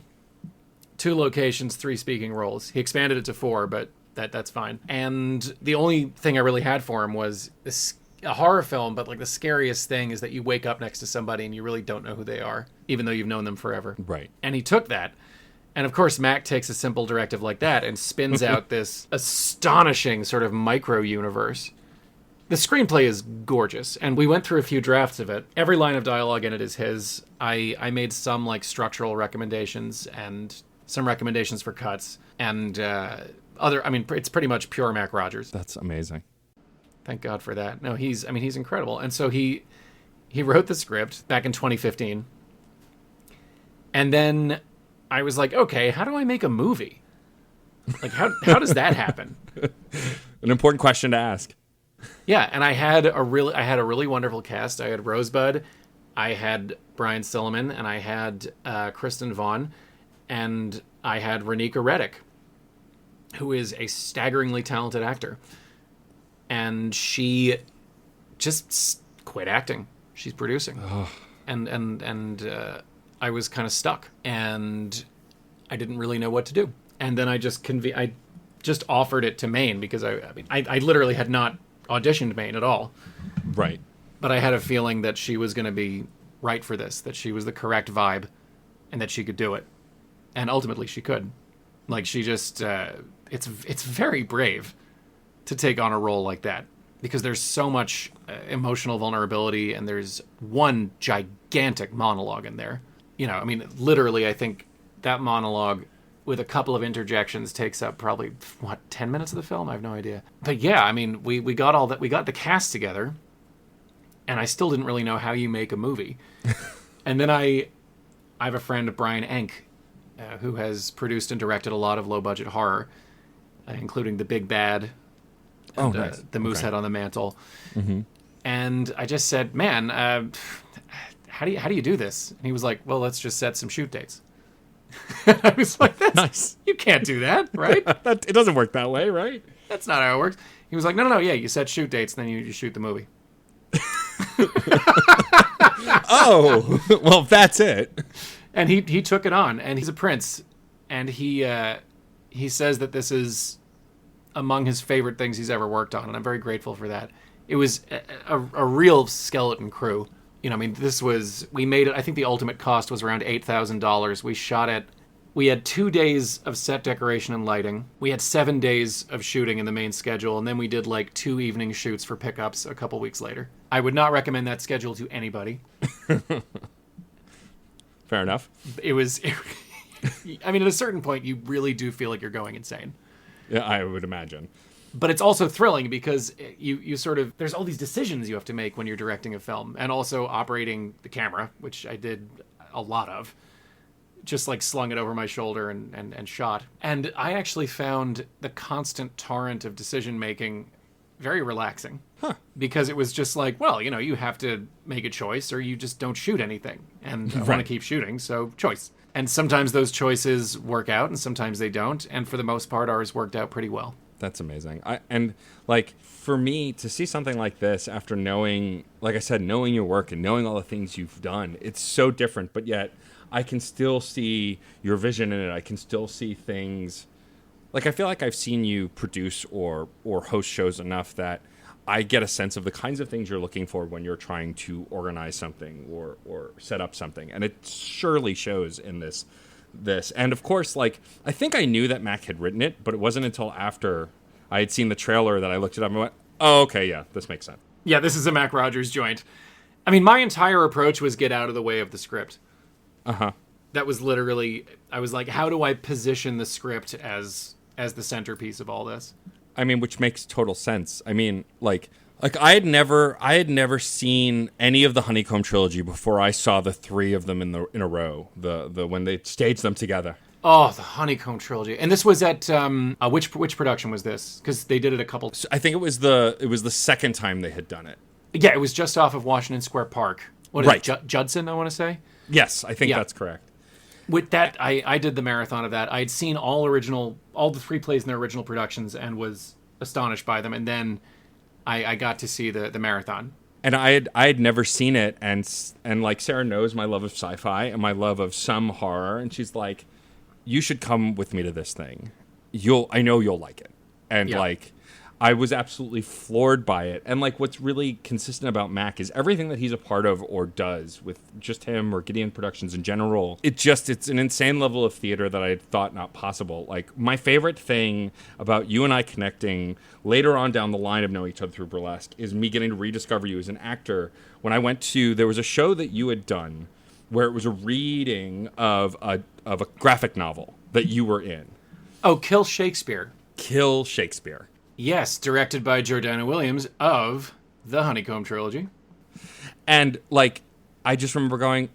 2 locations, 3 speaking roles. He expanded it to 4, but that's fine. And the only thing I really had for him was a horror film, but like the scariest thing is that you wake up next to somebody and you really don't know who they are, even though you've known them forever. Right. And he took that. And of course, Mac takes a simple directive like that and spins out this astonishing sort of micro-universe. The screenplay is gorgeous, and we went through a few drafts of it. Every line of dialogue in it is his. I made some like structural recommendations and some recommendations for cuts, and it's pretty much pure Mac Rogers. That's amazing. Thank God for that. No, he's incredible. And so he wrote the script back in 2015, and then I was like, okay, how do I make a movie? Like, how does that happen? An important question to ask. Yeah, and I had a really wonderful cast. I had Rosebud, I had Brian Silliman, and I had Kristen Vaughn, and I had Renika Reddick, who is a staggeringly talented actor. And she just quit acting. She's producing. Oh. And I was kind of stuck, and I didn't really know what to do. And then I just offered it to Maine because I literally had not auditioned Maine at all. Right. But I had a feeling that she was going to be right for this, that she was the correct vibe, and that she could do it. And ultimately she could. Like, she just, it's very brave to take on a role like that, because there's so much emotional vulnerability, and there's one gigantic monologue in there. You know, I mean, literally, I think that monologue with a couple of interjections takes up probably, 10 minutes of the film? I have no idea. But yeah, I mean, we got all that. We got the cast together, and I still didn't really know how you make a movie. And then I have a friend, Brian Enck, who has produced and directed a lot of low-budget horror, including The Big Bad, and, nice. The Moosehead on the Mantle. Mm-hmm. And I just said, man, how do you do this? And he was like, well, let's just set some shoot dates. I was like, that's nice. You can't do that, right? It doesn't work that way, right? That's not how it works. He was like, no, yeah, you set shoot dates, and then you shoot the movie. Oh, well, that's it. And he took it on, and he's a prince, and he says that this is among his favorite things he's ever worked on, and I'm very grateful for that. It was a real skeleton crew. You know, I mean, we made it, I think the ultimate cost was around $8,000. We shot it. We had 2 days of set decoration and lighting. We had 7 days of shooting in the main schedule, and then we did like 2 evening shoots for pickups a couple weeks later. I would not recommend that schedule to anybody. Fair enough. I mean, at a certain point, you really do feel like you're going insane. Yeah, I would imagine. But it's also thrilling because you sort of, there's all these decisions you have to make when you're directing a film, and also operating the camera, which I did a lot of, just like slung it over my shoulder and shot. And I actually found the constant torrent of decision making very relaxing. Because it was just like, well, you have to make a choice or you just don't shoot anything. And I want to keep shooting, so choice. And sometimes those choices work out and sometimes they don't. And for the most part, ours worked out pretty well. That's amazing. For me to see something like this after knowing, like I said, knowing your work and knowing all the things you've done, it's so different, but yet I can still see your vision in it. I can still see things. Like, I feel like I've seen you produce or host shows enough that I get a sense of the kinds of things you're looking for when you're trying to organize something or set up something. And it surely shows in this. And of course, like, I think I knew that Mac had written it, but it wasn't until after I had seen the trailer that I looked it up and went, oh, okay, yeah, this makes sense. Yeah, this is a Mac Rogers joint. I mean, my entire approach was get out of the way of the script. Uh-huh. That was literally, I was like, how do I position the script as the centerpiece of all this? I mean, which makes total sense. I mean, like I had never seen any of the Honeycomb trilogy before I saw the three of them in a row. The when they staged them together. Oh, the Honeycomb trilogy. And this was at which production was this? Because they did it a couple. I think it was the second time they had done it. Yeah, it was just off of Washington Square Park. What is it? Judson, I want to say. Yes, I think that's correct. With that, I did the marathon of that. I had seen all the three plays in their original productions and was astonished by them. And then I got to see the marathon. And I had never seen it, and like Sarah knows my love of sci-fi and my love of some horror, and she's like, you should come with me to this thing. I know you'll like it. And like, I was absolutely floored by it. And like, what's really consistent about Mac is everything that he's a part of or does with just him or Gideon Productions in general. It's an insane level of theater that I had thought not possible. Like, my favorite thing about you and I connecting later on down the line of knowing each other through burlesque is me getting to rediscover you as an actor. When I went to, there was a show that you had done where it was a reading of a graphic novel that you were in. Oh, Kill Shakespeare. Kill Shakespeare. Yes, directed by Jordana Williams of the Honeycomb trilogy. And, like, I just remember going,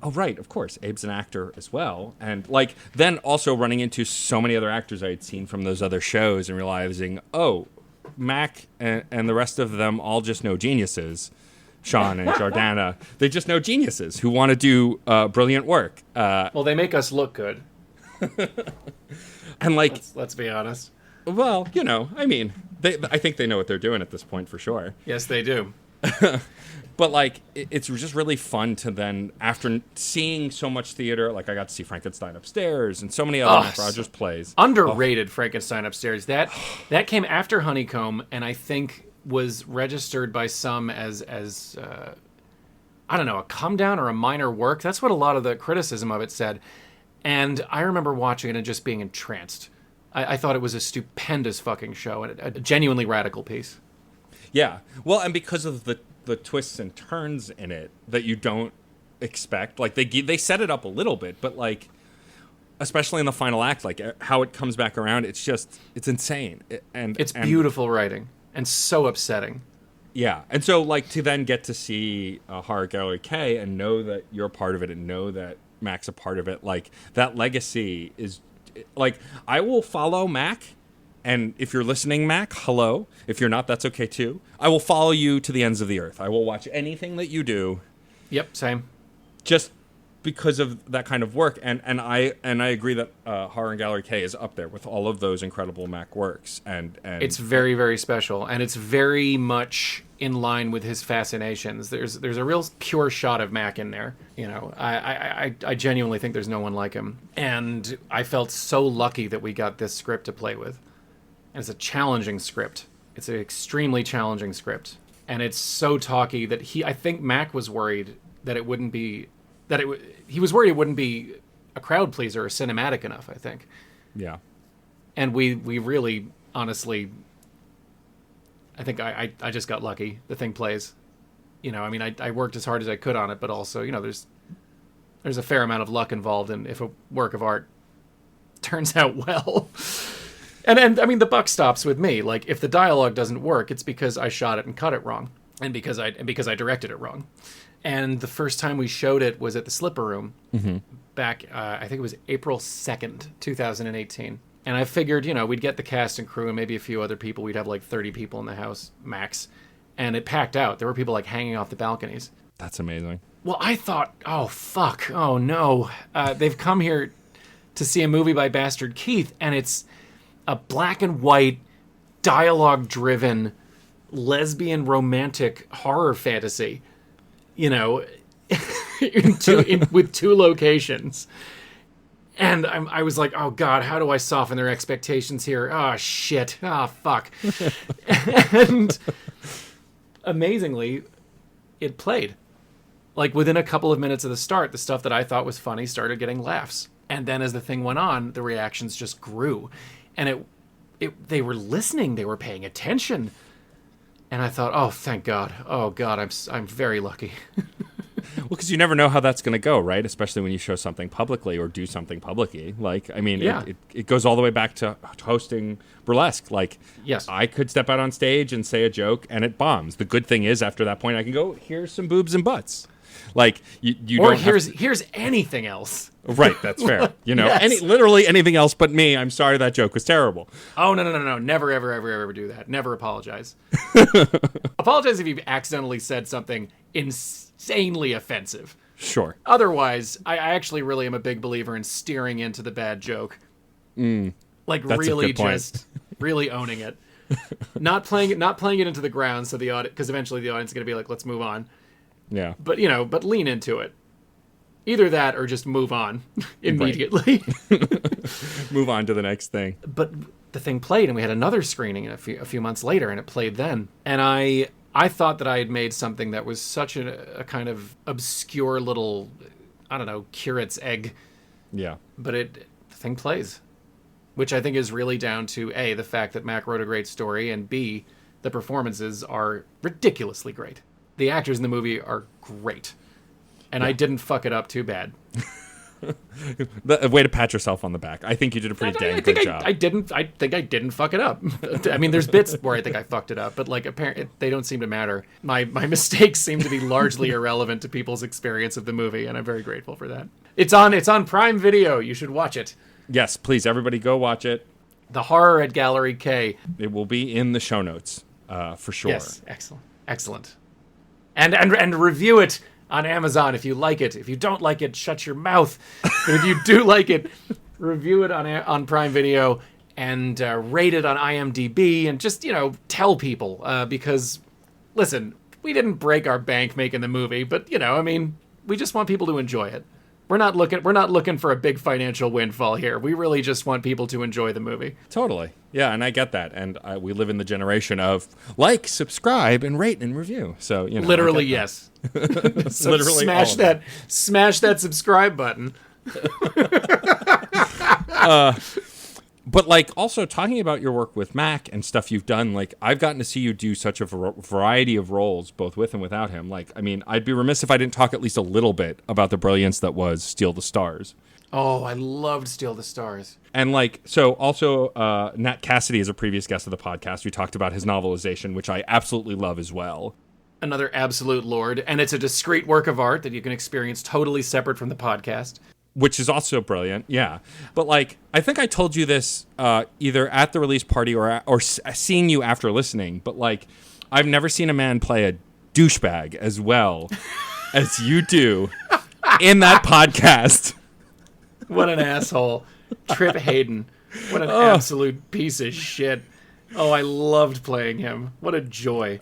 oh, right, of course, Abe's an actor as well. And, like, then also running into so many other actors I had seen from those other shows and realizing, oh, Mac and the rest of them all just know geniuses. Sean and Jordana, they just know geniuses who want to do brilliant work. Well, they make us look good. And, like... Let's be honest. Well, I mean, I think they know what they're doing at this point for sure. Yes, they do. But, like, it's just really fun to then, after seeing so much theater, like, I got to see Frankenstein Upstairs and so many other Mac Rogers plays. Underrated Frankenstein Upstairs. That came after Honeycomb, and I think was registered by some as I don't know, a come down or a minor work. That's what a lot of the criticism of it said. And I remember watching it and just being entranced. I thought it was a stupendous fucking show and a genuinely radical piece. Yeah. Well, and because of the twists and turns in it that you don't expect, like they set it up a little bit, but like, especially in the final act, like how it comes back around, it's insane. It's beautiful writing and so upsetting. Yeah. And so, like, to then get to see Horror Gallery K and know that you're a part of it and know that Mac's a part of it, like, that legacy is, like, I will follow Mac, and if you're listening, Mac, hello. If you're not, that's okay too. I will follow you to the ends of the earth. I will watch anything that you do. Yep, same. Just because of that kind of work, and I agree that Horror and Gallery K is up there with all of those incredible Mac works, and it's very, very special, and it's very much in line with his fascinations. There's a real pure shot of Mac in there. I genuinely think there's no one like him, and I felt so lucky that we got this script to play with. And it's a challenging script. It's an extremely challenging script, and it's so talky that I think Mac was worried that it wouldn't be. He was worried it wouldn't be a crowd pleaser or cinematic enough, I think. Yeah. And we really, honestly, I think I just got lucky. The thing plays. I mean, I worked as hard as I could on it, but also, there's a fair amount of luck involved in if a work of art turns out well. And I mean, the buck stops with me. Like, if the dialogue doesn't work, it's because I shot it and cut it wrong. And because I directed it wrong. And the first time we showed it was at the Slipper Room back, I think it was April 2nd, 2018. And I figured, we'd get the cast and crew and maybe a few other people. We'd have like 30 people in the house max. And it packed out. There were people like hanging off the balconies. That's amazing. Well, I thought, oh, fuck. Oh, no. They've come here to see a movie by Bastard Keith, and it's a black and white, dialogue-driven, lesbian romantic horror fantasy. With 2 locations. And I was like, oh, God, how do I soften their expectations here? Oh, shit. Oh, fuck. And amazingly, it played. Like, within a couple of minutes of the start, the stuff that I thought was funny started getting laughs. And then as the thing went on, the reactions just grew. And they were listening. They were paying attention. And I thought, oh, thank God. Oh, God, I'm very lucky. Well, because you never know how that's going to go, right? Especially when you show something publicly or do something publicly. Like, I mean, yeah. it goes all the way back to hosting burlesque. Like, yes. I could step out on stage and say a joke and it bombs. The good thing is, after that point, I can go, here's some boobs and butts. Like, you or don't here's anything else. Right, that's fair. Yes. Literally anything else but me. I'm sorry that joke was terrible. Oh, no. Never, ever, ever, ever do that. Never apologize. Apologize if you've accidentally said something insanely offensive. Sure. Otherwise, I actually really am a big believer in steering into the bad joke. Like, that's really a good point. Just really owning it. Not playing it into the ground so the audience, because eventually the audience is going to be like, let's move on. Yeah. But, but lean into it. Either that or just move on immediately. Move on to the next thing. But the thing played, and we had another screening a few months later, and it played then. And I thought that I had made something that was such a kind of obscure little, I don't know, curate's egg. Yeah. But the thing plays. Which I think is really down to, A, the fact that Mac wrote a great story, and B, the performances are ridiculously great. The actors in the movie are great. And I didn't fuck it up too bad. The way to pat yourself on the back. I think you did a pretty dang good job. I think I didn't fuck it up. I mean, there's bits where I think I fucked it up, but like apparently they don't seem to matter. My mistakes seem to be largely irrelevant to people's experience of the movie, and I'm very grateful for that. It's on Prime Video. You should watch it. Yes, please, everybody go watch it. The Horror at Gallery K. It will be in the show notes, for sure. Yes, excellent. And review it on Amazon if you like it. If you don't like it, shut your mouth. But if you do like it, review it on Prime Video and rate it on IMDb and just, tell people. Because, listen, we didn't break our bank making the movie, but, we just want people to enjoy it. We're not looking for a big financial windfall here. We really just want people to enjoy the movie. Totally. Yeah, and I get that. And we live in the generation of like, subscribe, and rate and review. So, literally, yes. So literally smash that subscribe button. But like also talking about your work with Mac and stuff you've done, like I've gotten to see you do such a variety of roles, both with and without him. Like, I mean, I'd be remiss if I didn't talk at least a little bit about the brilliance that was Steal the Stars. Oh, I loved Steal the Stars. And like, so also Nat Cassidy is a previous guest of the podcast. We talked about his novelization, which I absolutely love as well. Another absolute lord. And it's a discrete work of art that you can experience totally separate from the podcast. Which is also brilliant, yeah. But like, I think I told you this either at the release party or seeing you after listening. But like, I've never seen a man play a douchebag as well as you do in that podcast. What an asshole, Trip Hayden! What an absolute piece of shit. Oh, I loved playing him. What a joy.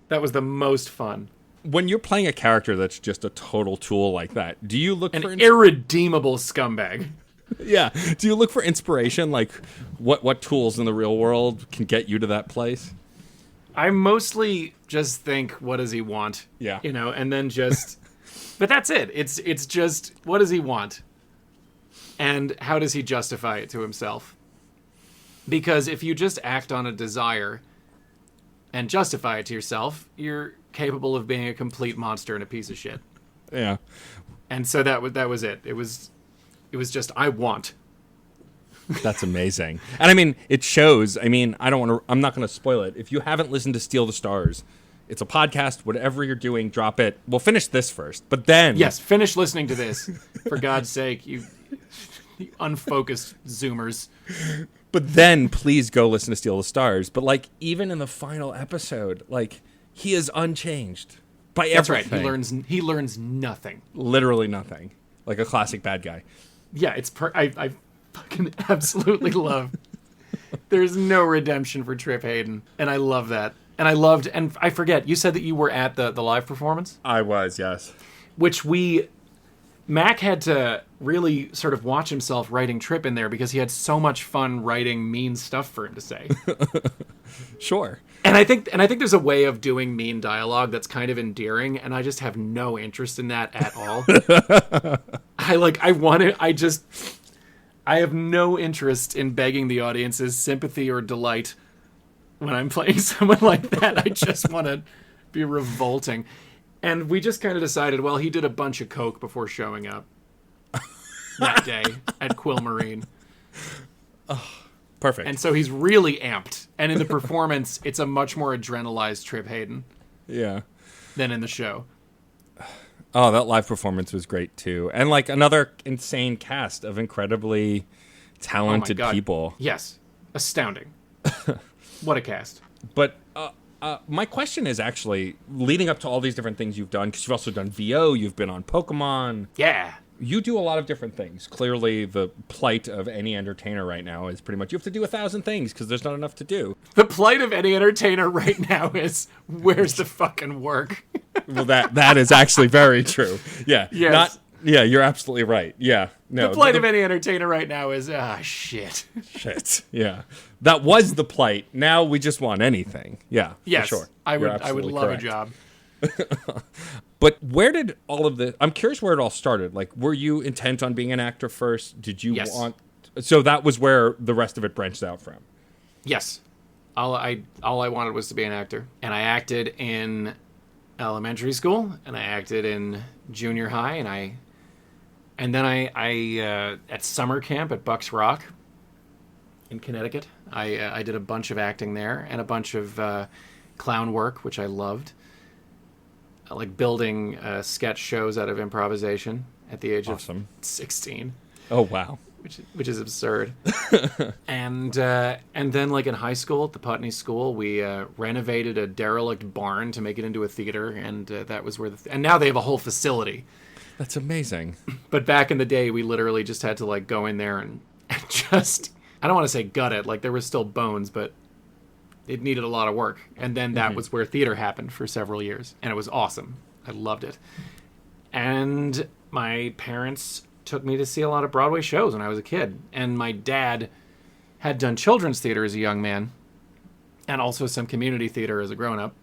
That was the most fun. When you're playing a character that's just a total tool like that, do you look for irredeemable scumbag? Yeah. Do you look for inspiration? Like, what tools in the real world can get you to that place? I mostly just think, what does he want? Yeah. And then just... But that's it. It's just, what does he want? And how does he justify it to himself? Because if you just act on a desire and justify it to yourself, you're capable of being a complete monster and a piece of shit. Yeah. And so that was it. It was just, I want. That's amazing. And I mean, it shows. I mean, I'm not going to spoil it. If you haven't listened to Steal the Stars, it's a podcast. Whatever you're doing, drop it. We'll finish this first, but then... Yes, finish listening to this. For God's sake, Unfocused Zoomers. But then please go listen to Steal the Stars. But like even in the final episode, like he is unchanged by That's everything. right. He learns nothing. Literally nothing. Like a classic bad guy. Yeah, it's I fucking absolutely love. There's no redemption for Trip Hayden, and I love that. And I forget, you said that you were at the live performance? I was, yes. Which Mac had to really sort of watch himself writing Trip in there because he had so much fun writing mean stuff for him to say. Sure. And I think there's a way of doing mean dialogue that's kind of endearing, and I just have no interest in that at all. I have no interest in begging the audience's sympathy or delight when I'm playing someone like that. I just want to be revolting. And we just kind of decided, well, he did a bunch of coke before showing up that day at Quill Marine. Oh, perfect. And so he's really amped. And in the performance, it's a much more adrenalized Trip Hayden. Yeah. Than in the show. Oh, that live performance was great too. And like another insane cast of incredibly talented people. Yes. Astounding. What a cast. But my question is actually, leading up to all these different things you've done, because you've also done VO, you've been on Pokemon. Yeah. You do a lot of different things. Clearly, the plight of any entertainer right now is pretty much you have to do 1,000 things because there's not enough to do. The plight of any entertainer right now is, where's the fucking work? Well, that is actually very true. Yeah. Yes. Yeah, you're absolutely right. Yeah. No. The plight of any entertainer right now is, shit. Shit. Yeah. That was the plight. Now we just want anything. Yeah. Yes. For sure. I would love correct. A job. But where did all of this... I'm curious where it all started. Like, were you intent on being an actor first? Did you want... So that was where the rest of it branched out from? Yes. All I wanted was to be an actor. And I acted in elementary school, and I acted in junior high, and then I at summer camp at Bucks Rock in Connecticut, I did a bunch of acting there and a bunch of clown work, which I loved. Like building sketch shows out of improvisation at the age of 16. Oh, wow. Which is absurd. and then like in high school at the Putney School, we renovated a derelict barn to make it into a theater, and that was where and now they have a whole facility. That's amazing. But back in the day, we literally just had to like go in there and just, I don't want to say gut it, like there was still bones, but it needed a lot of work. And then that was where theater happened for several years. And it was awesome. I loved it. And my parents took me to see a lot of Broadway shows when I was a kid. And my dad had done children's theater as a young man and also some community theater as a grown-up.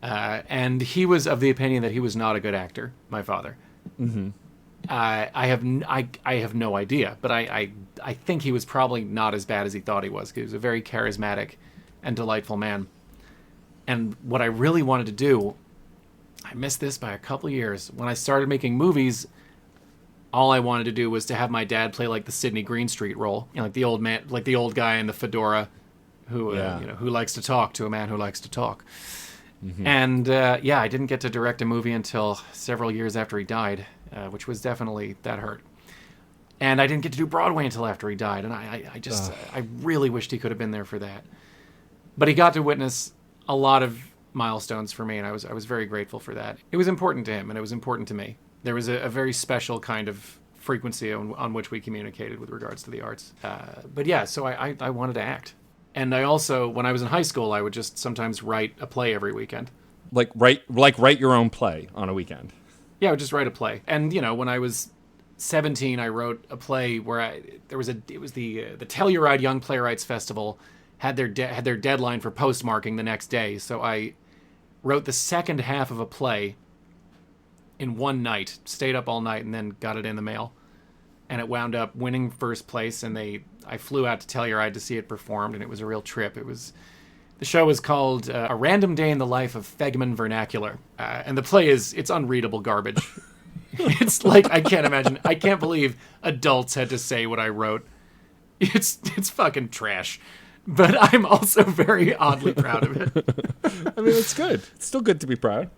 And he was of the opinion that he was not a good actor, my father. Mm-hmm. I have no idea, but I think he was probably not as bad as he thought he was. He was a very charismatic and delightful man. And what I really wanted to do, I missed this by a couple of years. When I started making movies, all I wanted to do was to have my dad play like the Sidney Greenstreet role, like the old man, like the old guy in the fedora, who who likes to talk to a man who likes to talk. Mm-hmm. And I didn't get to direct a movie until several years after he died, which was definitely, that hurt. And I didn't get to do Broadway until after he died, and I really wished he could have been there for that. But he got to witness a lot of milestones for me, and I was very grateful for that. It was important to him, and it was important to me. There was a very special kind of frequency on which we communicated with regards to the arts. But yeah, so I wanted to act. And I also, when I was in high school, I would just sometimes write a play every weekend. Like write your own play on a weekend? Yeah, I would just write a play. And, when I was 17, I wrote a play where it was the Telluride Young Playwrights Festival had their deadline for postmarking the next day. So I wrote the second half of a play in one night, stayed up all night, and then got it in the mail. And it wound up winning first place, and I flew out to Telluride to see it performed, and it was a real trip. The show was called A Random Day in the Life of Fegman Vernacular. And the play it's unreadable garbage. It's like, I can't believe adults had to say what I wrote. It's fucking trash. But I'm also very oddly proud of it. I mean, it's good. It's still good to be proud.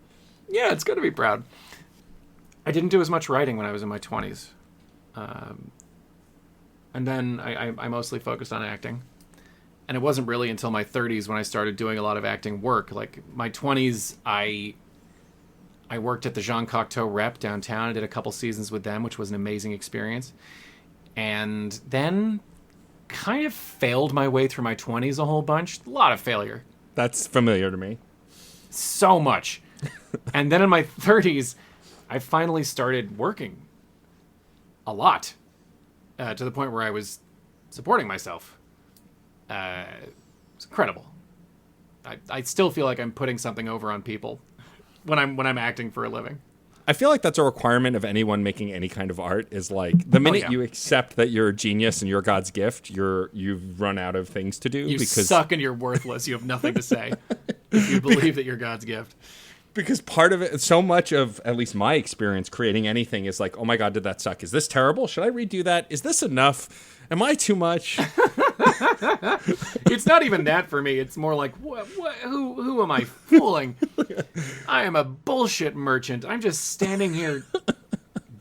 Yeah, it's good to be proud. I didn't do as much writing when I was in my 20s. And then I mostly focused on acting. And it wasn't really until my 30s when I started doing a lot of acting work. Like, my 20s, I worked at the Jean Cocteau Rep downtown. I did a couple seasons with them, which was an amazing experience. And then kind of failed my way through my 20s a whole bunch. A lot of failure. That's familiar to me. So much. And then in my 30s, I finally started working a lot, to the point where I was supporting myself. It's incredible. I still feel like I'm putting something over on people when I'm acting for a living. I feel like that's a requirement of anyone making any kind of art, is like the minute you accept that you're a genius and you're God's gift, you've run out of things to do. You because suck and you're worthless. You have nothing to say if you believe that you're God's gift. Because part of it, so much of at least my experience creating anything is like, oh my God, did that suck? Is this terrible? Should I redo that? Is this enough? Am I too much? It's not even that for me. It's more like, who am I fooling? I am a bullshit merchant. I'm just standing here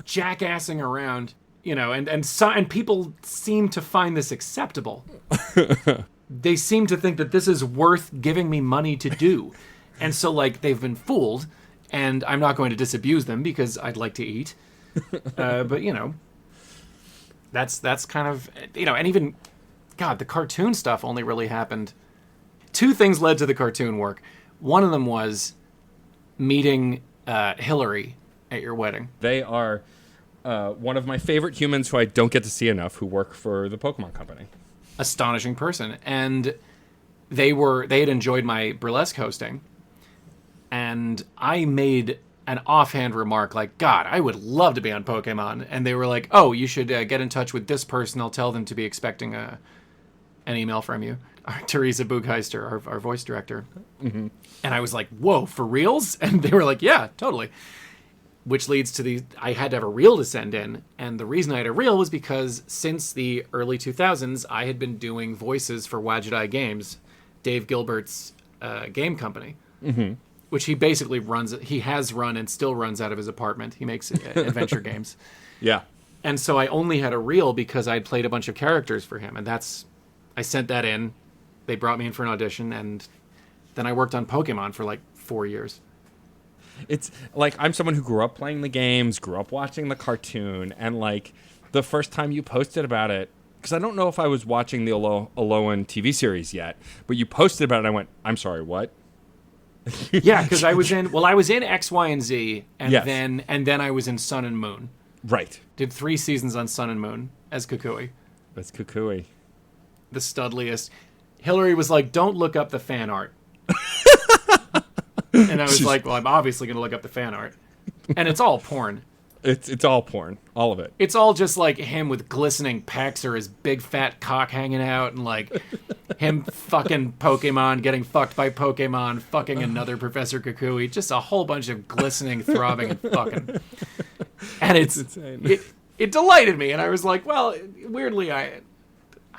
jackassing around, and people seem to find this acceptable. They seem to think that this is worth giving me money to do. And so, like, they've been fooled, and I'm not going to disabuse them because I'd like to eat. But, that's kind of, and even, God, the cartoon stuff only really happened. Two things led to the cartoon work. One of them was meeting Hillary at your wedding. They are one of my favorite humans who I don't get to see enough, who work for the Pokemon Company. Astonishing person. And they had enjoyed my burlesque hosting. And I made an offhand remark like, God, I would love to be on Pokemon. And they were like, oh, you should get in touch with this person. I'll tell them to be expecting an email from you. Teresa Buchheister, our voice director. Mm-hmm. And I was like, whoa, for reals? And they were like, yeah, totally. Which leads to I had to have a reel to send in. And the reason I had a reel was because since the early 2000s, I had been doing voices for Wadjet Games, Dave Gilbert's game company. Mm-hmm. Which he basically has run and still runs out of his apartment. He makes adventure games. Yeah. And so I only had a reel because I'd played a bunch of characters for him. And I sent that in. They brought me in for an audition. And then I worked on Pokemon for like 4 years. It's like, I'm someone who grew up playing the games, grew up watching the cartoon. And like the first time you posted about it, because I don't know if I was watching the Alolan TV series yet, but you posted about it and I went, I'm sorry, what? Yeah, because I was in X, Y, and Z, and yes. then I was in Sun and Moon. Right. Did 3 seasons on Sun and Moon as Kukui. That's Kukui. The studliest. Hillary was like, don't look up the fan art. And I was like, well, I'm obviously going to look up the fan art. And it's all porn. It's all porn. All of it. It's all just like him with glistening pecs or his big fat cock hanging out and like him fucking Pokemon, getting fucked by Pokemon, fucking another Professor Kukui. Just a whole bunch of glistening, throbbing, and fucking. And it's insane. It delighted me. And I was like, well, weirdly, I'm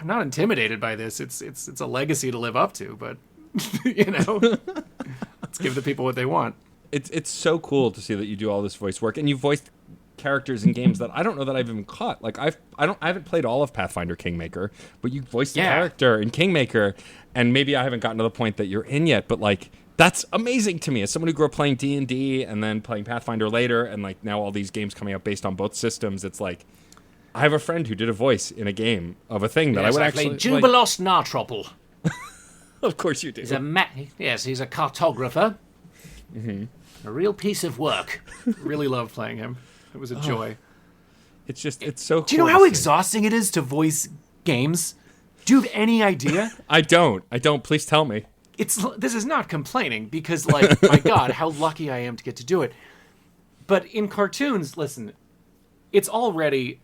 not intimidated by this. It's a legacy to live up to, but, let's give the people what they want. It's so cool to see that you do all this voice work, and you voiced characters in games that I don't know that I've even caught. Like I haven't played all of Pathfinder Kingmaker, but you voiced a character in Kingmaker, and maybe I haven't gotten to the point that you're in yet, but like that's amazing to me as someone who grew up playing D&D and then playing Pathfinder later, and like now all these games coming out based on both systems. It's like I have a friend who did a voice in a game of a thing that I would actually play Jubilos Nartropple. Of course you do. He's a cartographer. Mm-hmm. A real piece of work. Really love playing him. It was a joy. It's so cool. Do you know how exhausting it is to voice games? Do you have any idea? I don't. Please tell me. This is not complaining because, like, my God, how lucky I am to get to do it. But in cartoons, listen, it's already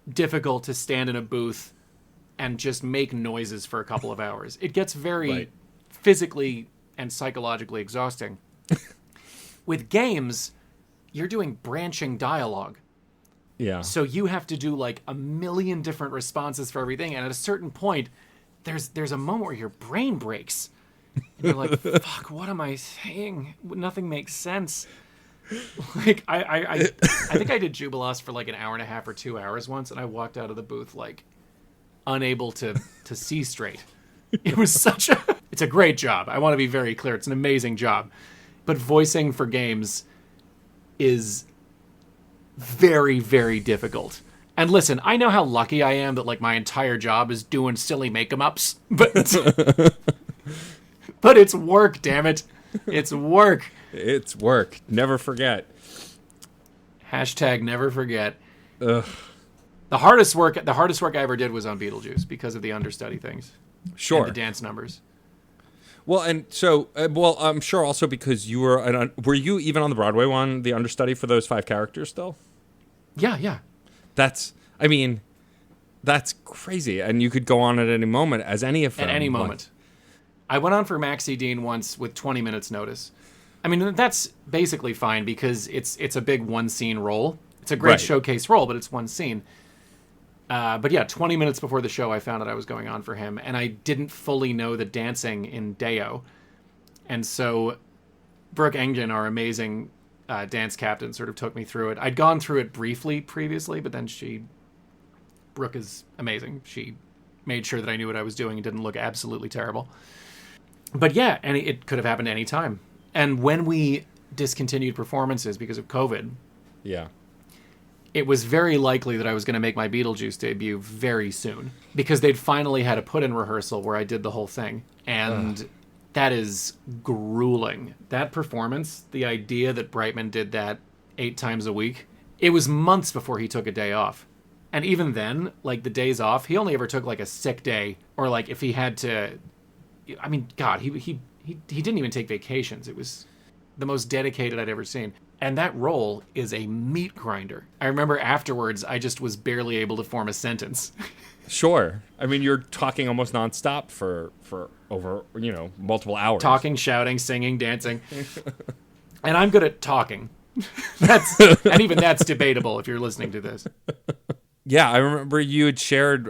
difficult to stand in a booth and just make noises for a couple of hours. It gets very physically and psychologically exhausting. With games, you're doing branching dialogue. Yeah. So you have to do like a million different responses for everything, and at a certain point, there's a moment where your brain breaks. And you're like, fuck, what am I saying? Nothing makes sense. Like I think I did Jubilos for like an hour and a half or 2 hours once, and I walked out of the booth like unable to see straight. It was it's a great job. I want to be very clear. It's an amazing job. But voicing for games is very, very difficult. And listen, I know how lucky I am that like my entire job is doing silly make-em-ups, but but it's work, damn it. It's work. It's work. Never forget. Hashtag never forget. Ugh. The hardest work I ever did was on Beetlejuice because of the understudy things. Sure. And the dance numbers. Well, and so, I'm sure also because you were you even on the Broadway one, the understudy for those 5 characters still? Yeah. That's crazy. And you could go on at any moment as any of them. At any moment. I went on for Maxie Dean once with 20 minutes notice. I mean, that's basically fine because it's a big one-scene role. It's a great showcase role, but it's one scene. But yeah, 20 minutes before the show, I found out I was going on for him, and I didn't fully know the dancing in Deo. And so Brooke Engden, our amazing dance captain, sort of took me through it. I'd gone through it briefly previously, but then Brooke is amazing. She made sure that I knew what I was doing and didn't look absolutely terrible. But yeah, and it could have happened any time. And when we discontinued performances because of COVID, yeah, it was very likely that I was going to make my Beetlejuice debut very soon because they'd finally had a put-in rehearsal where I did the whole thing. And that is grueling. That performance, the idea that Brightman did that 8 times a week, it was months before he took a day off. And even then, like the days off, he only ever took like a sick day or like if he had to, I mean, God, he didn't even take vacations. It was the most dedicated I'd ever seen. And that role is a meat grinder. I remember afterwards, I just was barely able to form a sentence. Sure. I mean, you're talking almost nonstop for over, multiple hours. Talking, shouting, singing, dancing. And I'm good at talking. And even that's debatable if you're listening to this. Yeah, I remember you had shared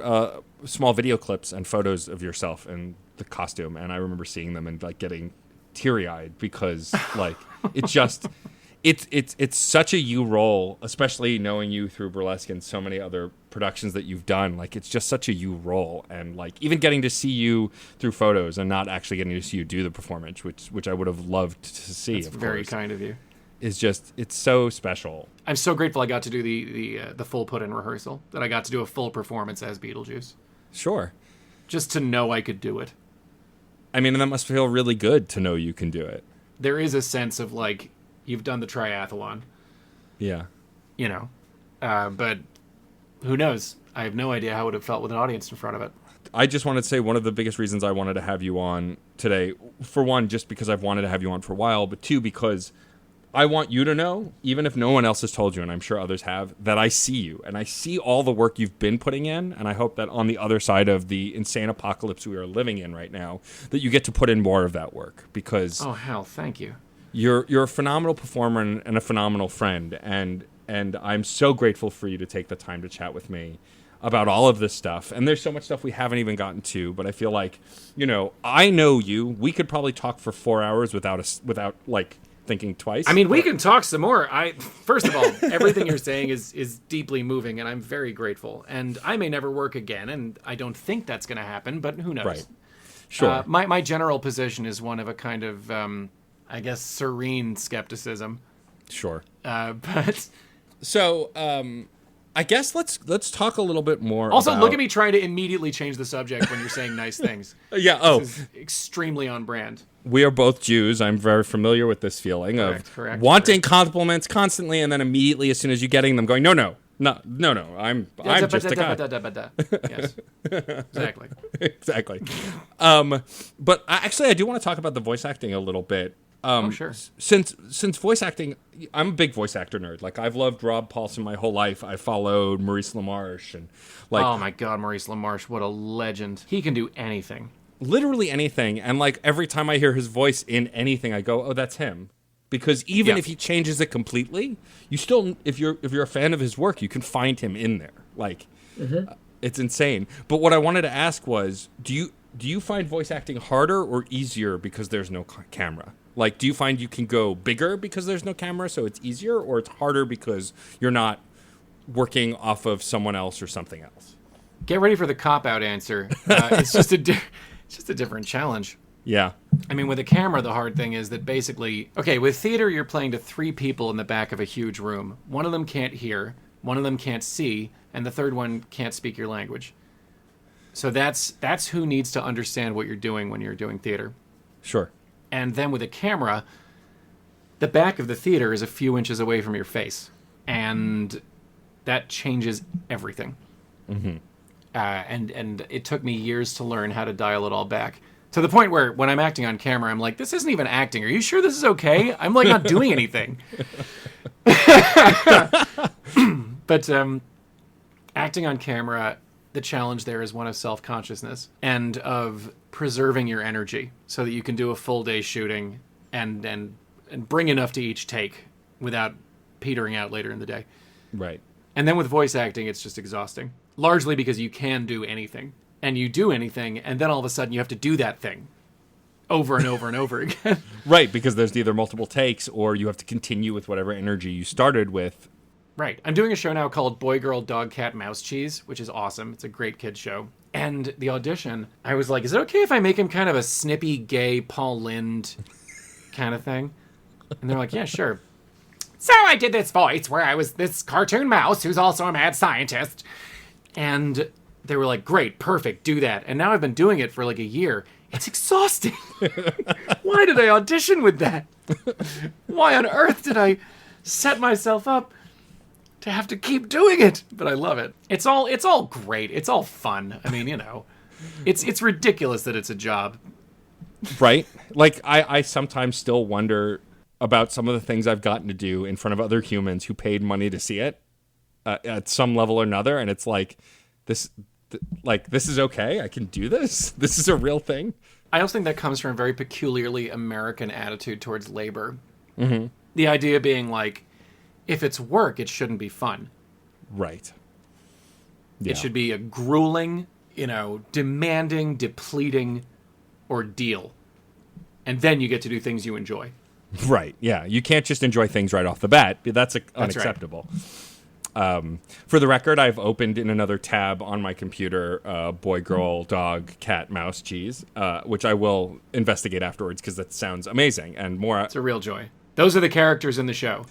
small video clips and photos of yourself in the costume, and I remember seeing them and like getting teary-eyed because like it just it's such a you role, especially knowing you through Burlesque and so many other productions that you've done. Like it's just such a you role, and like even getting to see you through photos and not actually getting to see you do the performance, which I would have loved to see. That's very kind of you. It's so special. I'm so grateful I got to do the full put-in rehearsal, that I got to do a full performance as Beetlejuice. Sure. Just to know I could do it. I mean, that must feel really good to know you can do it. There is a sense of, like, you've done the triathlon. Yeah. But who knows? I have no idea how it would have felt with an audience in front of it. I just wanted to say one of the biggest reasons I wanted to have you on today, for one, just because I've wanted to have you on for a while, but two, because I want you to know, even if no one else has told you, and I'm sure others have, that I see you, and I see all the work you've been putting in, and I hope that on the other side of the insane apocalypse we are living in right now, that you get to put in more of that work, because... Oh, hell, thank you. You're a phenomenal performer and a phenomenal friend, and I'm so grateful for you to take the time to chat with me about all of this stuff. And there's so much stuff we haven't even gotten to, but I feel like, I know you. We could probably talk for 4 hours without thinking twice. I mean, we can talk some more. First of all, everything you're saying is deeply moving, and I'm very grateful. And I may never work again, and I don't think that's going to happen, but who knows? Right. Sure. My general position is one of a kind of, I guess, serene skepticism. Sure. But so, I guess let's talk a little bit more. Also, look at me trying to immediately change the subject when you're saying nice things. Yeah. This is extremely on brand. We are both Jews. I'm very familiar with this feeling of wanting compliments constantly, and then immediately, as soon as you're getting them, going, no. I'm just a guy. Yes, exactly. Exactly. But I do want to talk about the voice acting a little bit. Sure. Since voice acting, I'm a big voice actor nerd. Like, I've loved Rob Paulson my whole life. I followed Maurice LaMarche and oh my God, Maurice LaMarche, what a legend! He can do anything. Literally anything. And like every time I hear his voice in anything, I go, oh, that's him. Because even if he changes it completely, you still, if you're a fan of his work, you can find him in there. Like, it's insane. But what I wanted to ask was, do you find voice acting harder or easier because there's no camera? Like, do you find you can go bigger because there's no camera, so it's easier, or it's harder because you're not working off of someone else or something else? Get ready for the cop-out answer. It's just it's just a different challenge. Yeah. I mean, with a camera, the hard thing is that basically, okay, with theater, you're playing to 3 people in the back of a huge room. One of them can't hear, one of them can't see, and the third one can't speak your language. So that's who needs to understand what you're doing when you're doing theater. Sure. And then with a camera, the back of the theater is a few inches away from your face. And that changes everything. Mm-hmm. And it took me years to learn how to dial it all back. To the point where when I'm acting on camera, I'm like, this isn't even acting. Are you sure this is okay? I'm like not doing anything. But acting on camera, the challenge there is one of self-consciousness and of preserving your energy so that you can do a full day shooting and bring enough to each take without petering out later in the day. Right. And then with voice acting, it's just exhausting. Largely because you can do anything. And you do anything, and then all of a sudden you have to do that thing over and over and over again. Right, because there's either multiple takes or you have to continue with whatever energy you started with. Right. I'm doing a show now called Boy, Girl, Dog, Cat, Mouse, Cheese, which is awesome. It's a great kid's show. And the audition, I was like, is it okay if I make him kind of a snippy, gay Paul Lynde kind of thing? And they're like, yeah, sure. So I did this voice where I was this cartoon mouse who's also a mad scientist. And they were like, great, perfect, do that. And now I've been doing it for like a year. It's exhausting. Why did I audition with that? Why on earth did I set myself up to have to keep doing it? But I love it. It's all great. It's all fun. I mean, you know, it's ridiculous that it's a job. Right? Like, I sometimes still wonder about some of the things I've gotten to do in front of other humans who paid money to see it at some level or another. And it's like, this is okay. I can do this. This is a real thing. I also think that comes from a very peculiarly American attitude towards labor. Mm-hmm. The idea being like, if it's work, it shouldn't be fun. Right. Yeah. It should be a grueling, demanding, depleting ordeal. And then you get to do things you enjoy. Right. Yeah. You can't just enjoy things right off the bat. That's unacceptable. Right. For the record, I've opened in another tab on my computer, boy, girl, dog, cat, mouse, cheese, which I will investigate afterwards because that sounds amazing and more. It's a real joy. Those are the characters in the show.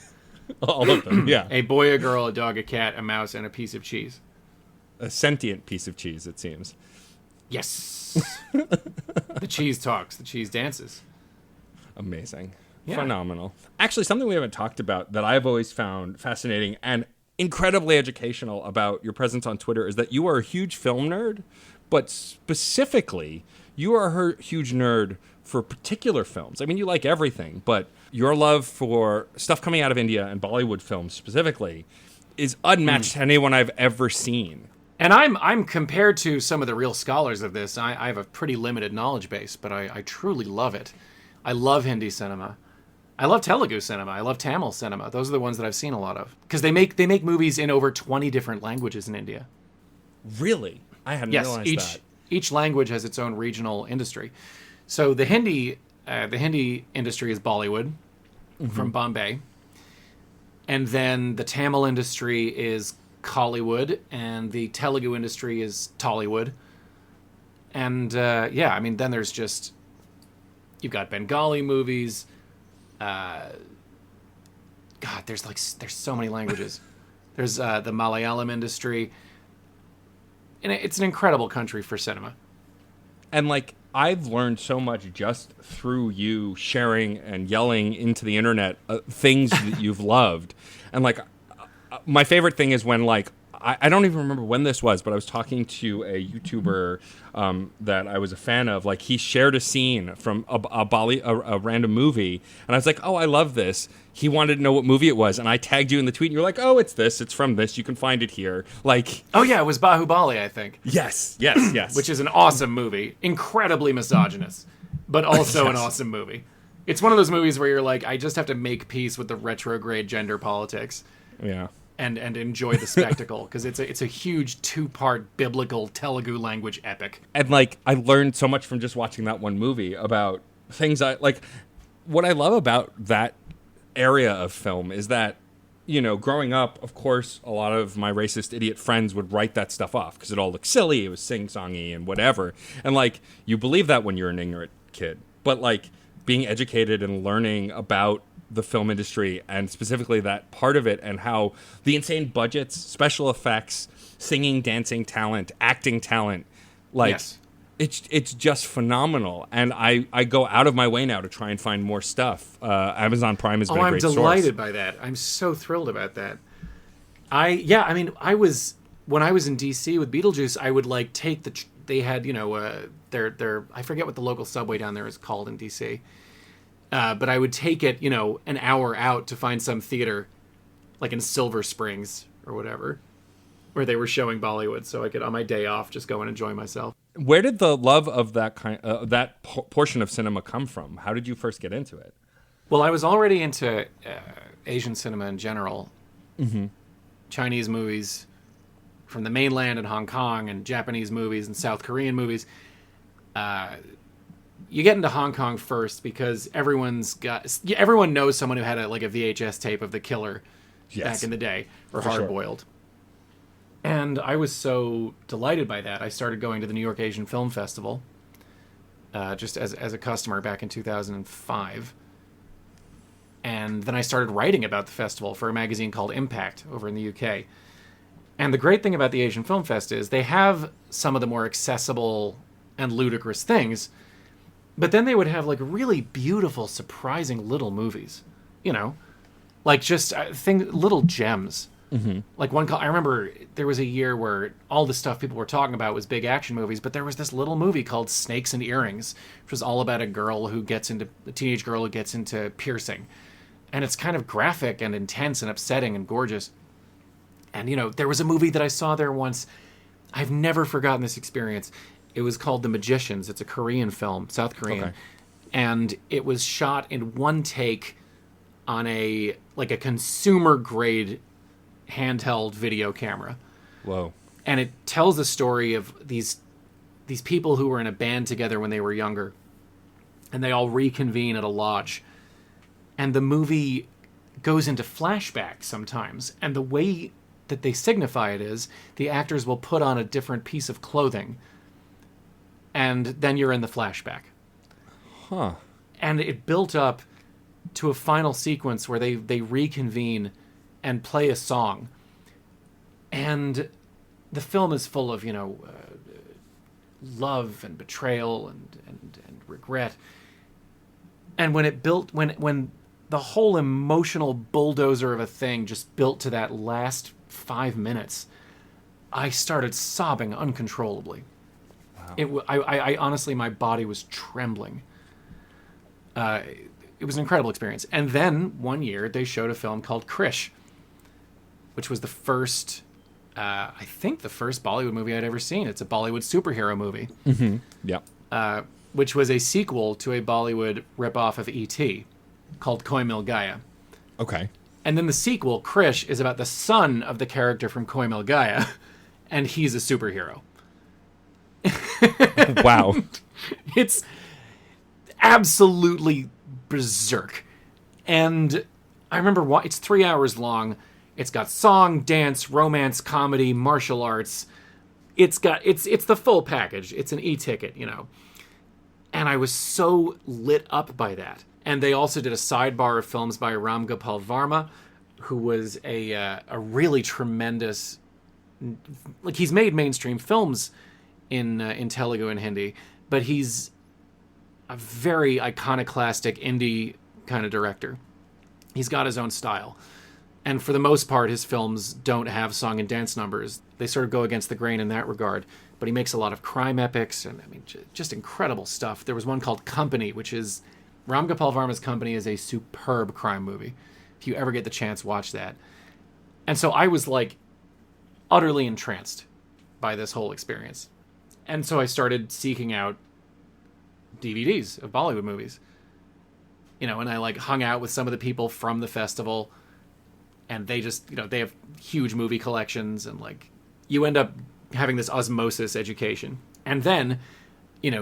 All of them, yeah. A boy, a girl, a dog, a cat, a mouse, and a piece of cheese. A sentient piece of cheese, it seems. Yes. The cheese talks. The cheese dances. Amazing. Yeah. Phenomenal. Actually, something we haven't talked about that I've always found fascinating and incredibly educational about your presence on Twitter is that you are a huge film nerd, but specifically, you are a huge nerd for particular films. I mean, you like everything, but your love for stuff coming out of India and Bollywood films specifically is unmatched to anyone I've ever seen. And I'm compared to some of the real scholars of this. I have a pretty limited knowledge base, but I truly love it. I love Hindi cinema. I love Telugu cinema. I love Tamil cinema. Those are the ones that I've seen a lot of. Because they make movies in over 20 different languages in India. Really? I hadn't realized that. Each language has its own regional industry. So the Hindi industry is Bollywood from Bombay. And then the Tamil industry is Kollywood. And the Telugu industry is Tollywood. And then there's just... You've got Bengali movies... there's so many languages. There's the Malayalam industry. And it's an incredible country for cinema. And I've learned so much just through you sharing and yelling into the internet things that you've loved. And my favorite thing is when I don't even remember when this was, but I was talking to a YouTuber that I was a fan of. He shared a scene from a random movie, and I was like, "Oh, I love this." He wanted to know what movie it was, and I tagged you in the tweet, and you're like, "Oh, it's this. It's from this. You can find it here." Oh yeah, it was Bahubali, I think. Yes. Which is an awesome movie, incredibly misogynist, but also an awesome movie. It's one of those movies where you're like, I just have to make peace with the retrograde gender politics. Yeah. And enjoy the spectacle, because it's a huge 2-part biblical Telugu language epic. And I learned so much from just watching that one movie about things what I love about that area of film is that growing up, of course, a lot of my racist idiot friends would write that stuff off because it all looked silly. It was sing-songy and whatever. And, like, you believe that when you're an ignorant kid. But, like, being educated and learning about the film industry and specifically that part of it and how the insane budgets, special effects, singing, dancing talent, acting talent, like... Yes. It's just phenomenal, and I go out of my way now to try and find more stuff. Amazon Prime has been a great source. I'm delighted by that. I'm so thrilled about that. When I was in DC with Beetlejuice, I would like take they had their I forget what the local subway down there is called in DC, but I would take it an hour out to find some theater, like in Silver Springs or whatever, where they were showing Bollywood, so I could on my day off just go and enjoy myself. Where did the love of that portion of cinema come from? How did you first get into it? Well, I was already into Asian cinema in general. Mm-hmm. Chinese movies from the mainland and Hong Kong, and Japanese movies and South Korean movies. You get into Hong Kong first because everyone knows someone who had a VHS tape of The Killer back in the day, or Hard Boiled. Sure. And I was so delighted by that, I started going to the New York Asian Film Festival, just as a customer back in 2005. And then I started writing about the festival for a magazine called Impact over in the UK. And the great thing about the Asian Film Fest is they have some of the more accessible and ludicrous things, but then they would have really beautiful, surprising little movies, just little gems. Mm-hmm. Like I remember there was a year where all the stuff people were talking about was big action movies, but there was this little movie called Snakes and Earrings, which was all about a teenage girl who gets into piercing. And it's kind of graphic and intense and upsetting and gorgeous. And, there was a movie that I saw there once. I've never forgotten this experience. It was called The Magicians. It's a Korean film, South Korean. Okay. And it was shot in one take on a consumer grade handheld video camera. Whoa. And it tells the story of these people who were in a band together when they were younger, and they all reconvene at a lodge. And the movie goes into flashback sometimes, and the way that they signify it is the actors will put on a different piece of clothing, and then you're in the flashback. Huh. And it built up to a final sequence where they reconvene and play a song. And the film is full of, love and betrayal and regret. And when the whole emotional bulldozer of a thing just built to that last 5 minutes, I started sobbing uncontrollably. Wow. I honestly, my body was trembling. It was an incredible experience. And then one year they showed a film called Krish, which was the first Bollywood movie I'd ever seen. It's a Bollywood superhero movie. Mm-hmm. Yeah. Which was a sequel to a Bollywood ripoff of E.T. called Koi Mil Gaya. Okay. And then the sequel, Krish, is about the son of the character from Koi Mil Gaya, and he's a superhero. Wow. It's absolutely berserk. And I remember it's 3 hours long. It's got song, dance, romance, comedy, martial arts. It's the full package. It's an e-ticket, And I was so lit up by that. And they also did a sidebar of films by Ram Gopal Varma, who was a really tremendous... he's made mainstream films in Telugu and Hindi, but he's a very iconoclastic indie kind of director. He's got his own style. And for the most part, his films don't have song and dance numbers. They sort of go against the grain in that regard. But he makes a lot of crime epics and, just incredible stuff. There was one called Company, which is... Ram Gopal Varma's Company is a superb crime movie. If you ever get the chance, watch that. And so I was, utterly entranced by this whole experience. And so I started seeking out DVDs of Bollywood movies. And I, hung out with some of the people from the festival... And they just, they have huge movie collections, and you end up having this osmosis education. And then,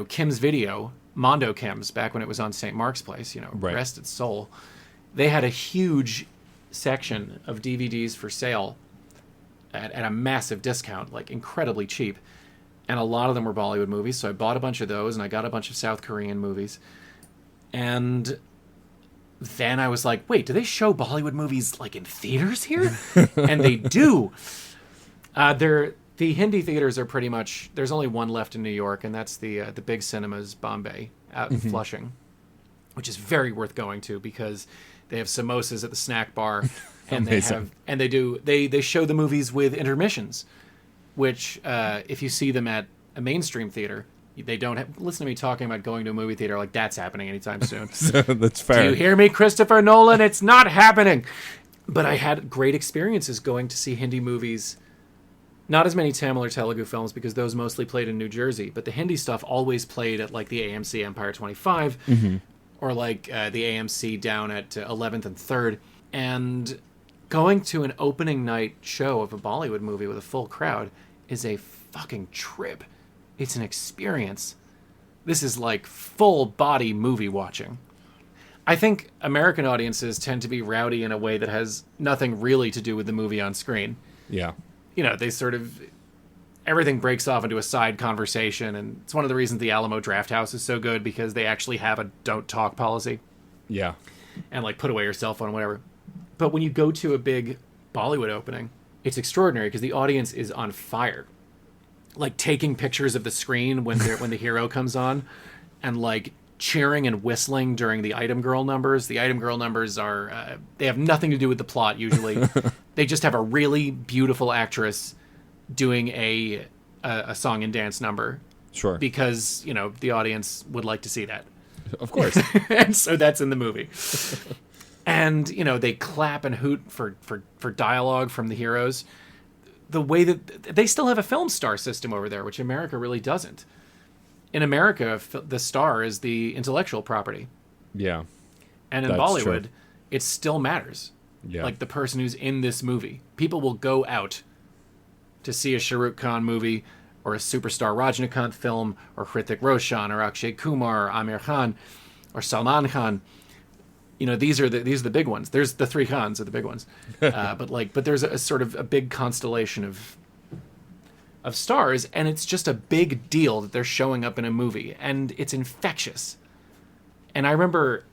Kim's Video, Mondo Kim's, back when it was on St. Mark's Place, right. Rest its soul, they had a huge section of DVDs for sale at a massive discount, like incredibly cheap. And a lot of them were Bollywood movies, so I bought a bunch of those, and I got a bunch of South Korean movies. And then I was like, wait, do they show Bollywood movies like in theaters here? And they do. The Hindi theaters are pretty much, there's only one left in New York, and that's the big cinemas Bombay out in Flushing, which is very worth going to because they have samosas at the snack bar, and they show the movies with intermissions, which if you see them at a mainstream theater, they don't have, listen to me talking about going to a movie theater like that's happening anytime soon. So that's fair. Do you hear me, Christopher Nolan? It's not happening. But I had great experiences going to see Hindi movies. Not as many Tamil or Telugu films because those mostly played in New Jersey, but the Hindi stuff always played at like the AMC Empire 25 or like the AMC down at 11th and 3rd. And going to an opening night show of a Bollywood movie with a full crowd is a fucking trip. It's an experience. This is like full body movie watching. I think American audiences tend to be rowdy in a way that has nothing really to do with the movie on screen. Yeah. You know, they sort of, everything breaks off into a side conversation, and it's one of the reasons the Alamo Drafthouse is so good, because they actually have a don't talk policy. Yeah. And like put away your cell phone, whatever. But when you go to a big Bollywood opening, it's extraordinary because the audience is on fire. Like taking pictures of the screen when the hero comes on, and like cheering and whistling during the item girl numbers. The item girl numbers are, they have nothing to do with the plot usually. They just have a really beautiful actress doing a song and dance number. Sure. Because, you know, the audience would like to see that. Of course. And so that's in the movie. And, you know, they clap and hoot for dialogue from the heroes. The way that they still have a film star system over there, which America really doesn't. In America, the star is the intellectual property. Yeah. And in Bollywood, it still matters. Yeah. Like the person who's in this movie. People will go out to see a Shah Rukh Khan movie or a superstar Rajinikanth film or Hrithik Roshan or Akshay Kumar or Amir Khan or Salman Khan. You know, these are the big ones. There's the three Khans are the big ones. But there's a sort of a big constellation of stars, and it's just a big deal that they're showing up in a movie, and it's infectious. And I remember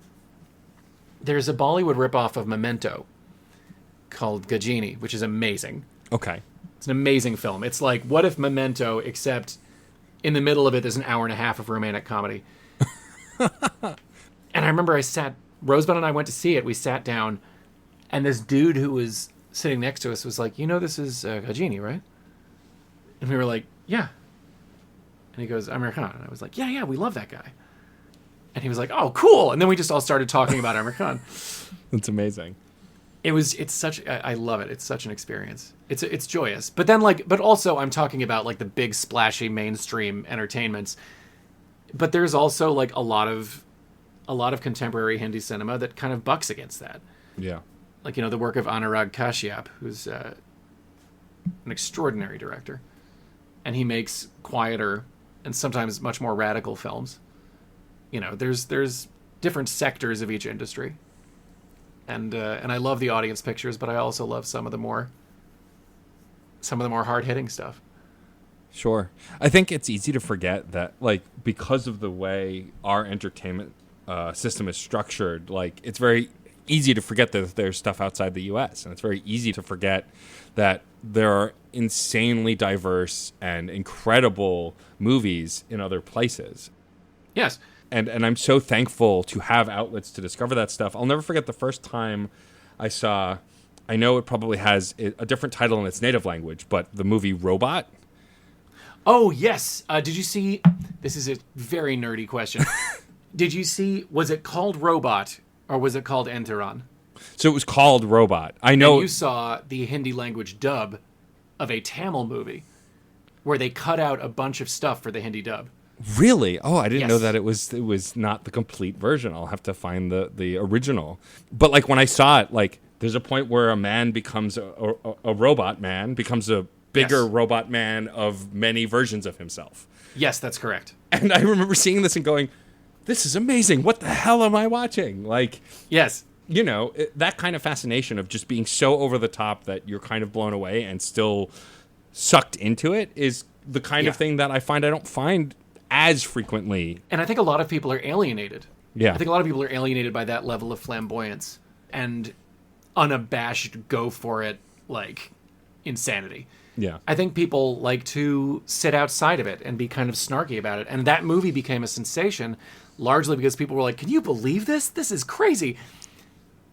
there's a Bollywood ripoff of Memento called Gajini, which is amazing. Okay. It's an amazing film. It's like, what if Memento, except in the middle of it, there's an hour and a half of romantic comedy. And I remember Rosebud and I went to see it. We sat down, and this dude who was sitting next to us was like, you know, this is Gajini, right? And we were like, yeah. And he goes, Amir Khan. And I was like, yeah, we love that guy. And he was like, oh, cool. And then we just all started talking about Amir Khan. That's amazing. I love it. It's such an experience. It's joyous. But then but also I'm talking about like the big splashy mainstream entertainments. But there's also like a lot of contemporary Hindi cinema that kind of bucks against that. Yeah. Like, you know, the work of Anurag Kashyap, who's an extraordinary director. And he makes quieter and sometimes much more radical films. You know, there's different sectors of each industry. And I love the audience pictures, but I also love some of the more hard-hitting stuff. Sure. I think it's easy to forget that, like, because of the way our entertainment system is structured, like, it's very easy to forget that there's stuff outside the U.S., and it's very easy to forget that there are insanely diverse and incredible movies in other places. Yes. And I'm so thankful to have outlets to discover that stuff. I'll never forget the first time I know it probably has a different title in its native language, but the movie Robot. Oh, yes. Did you see, this is a very nerdy question. Did you see, was it called Robot or was it called Enteran? So it was called Robot. I know. And you saw the Hindi language dub of a Tamil movie where they cut out a bunch of stuff for the Hindi dub. Really? Oh, I didn't know Yes. that it was not the complete version. I'll have to find the original. But like when I saw it, like there's a point where a man becomes a robot man, becomes a bigger Yes. robot man of many versions of himself. Yes, that's correct. And I remember seeing this and going, this is amazing. What the hell am I watching? Like, Yes. that kind of fascination of just being so over the top that you're kind of blown away and still sucked into it is the kind of thing that I don't find as frequently. And I think a lot of people are alienated. Yeah. I think a lot of people are alienated by that level of flamboyance and unabashed go for it, like, insanity. Yeah. I think people like to sit outside of it and be kind of snarky about it. And that movie became a sensation largely because people were like, can you believe this? This is crazy.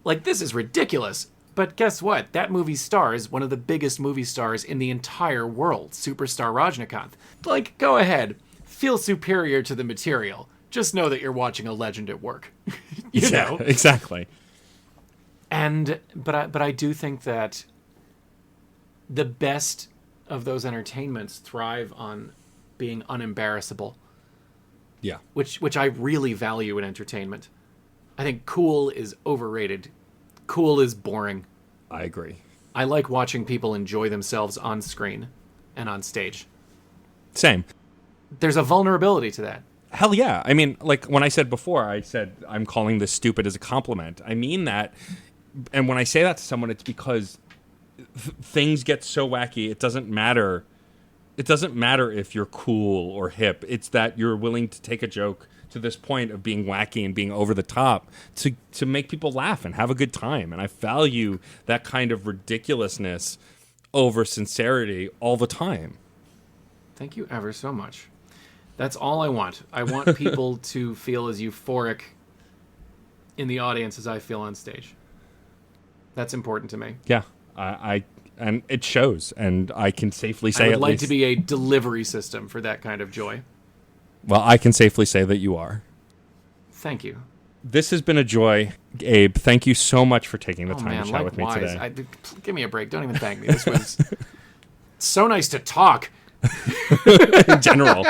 Like, this is ridiculous. But guess what? That movie stars one of the biggest movie stars in the entire world, superstar Rajnikanth. Like, go ahead. Feel superior to the material. Just know that you're watching a legend at work. you know? Exactly. But I do think that the best of those entertainments thrive on being unembarrassable. Yeah. Which I really value in entertainment. I think cool is overrated. Cool is boring. I agree. I like watching people enjoy themselves on screen and on stage. Same. There's a vulnerability to that. Hell yeah. I mean, like when I said before, I said I'm calling this stupid as a compliment. I mean that. And when I say that to someone, it's because things get so wacky. It doesn't matter. It doesn't matter if you're cool or hip. It's that you're willing to take a joke to this point of being wacky and being over the top to make people laugh and have a good time. And I value that kind of ridiculousness over sincerity all the time. Thank you ever so much. That's all I want. I want people to feel as euphoric in the audience as I feel on stage. That's important to me. Yeah, I and it shows, and I can safely say I would at like least, to be a delivery system for that kind of joy. Well, I can safely say that you are. Thank you. This has been a joy, Abe. Thank you so much for taking the time to chat with me today. Give me a break. Don't even thank me. This was so nice to talk. In general.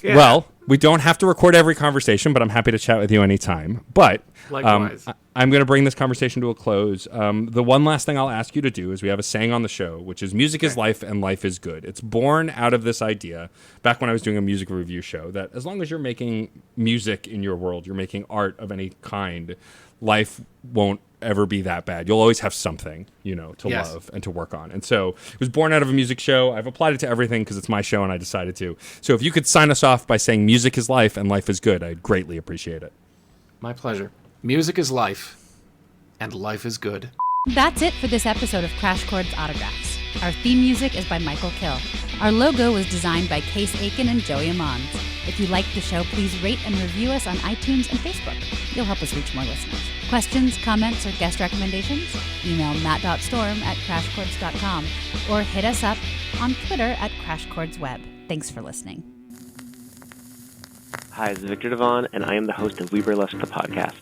Yeah. Well, we don't have to record every conversation, but I'm happy to chat with you anytime. But likewise. I'm going to bring this conversation to a close. The one last thing I'll ask you to do is we have a saying on the show, which is music is life and life is good. It's born out of this idea back when I was doing a music review show that as long as you're making music in your world, you're making art of any kind, life won't ever be that bad. You'll always have something, to love and to work on. And so it was born out of a music show. I've applied it to everything because it's my show and I decided to. So if you could sign us off by saying music is life and life is good, I'd greatly appreciate it. My pleasure. Music is life and life is good. That's it for this episode of Crash Chords Autographs. Our theme music is by Michael Kill. Our logo was designed by Case Aiken and Joey Amons. If you liked the show, please rate and review us on iTunes and Facebook. You'll help us reach more listeners. Questions, comments, or guest recommendations? Email matt.storm@crashchords.com or hit us up on Twitter @CrashChordsWeb. Thanks for listening. Hi, this is Victor Devon, and I am the host of We Burlesque the podcast.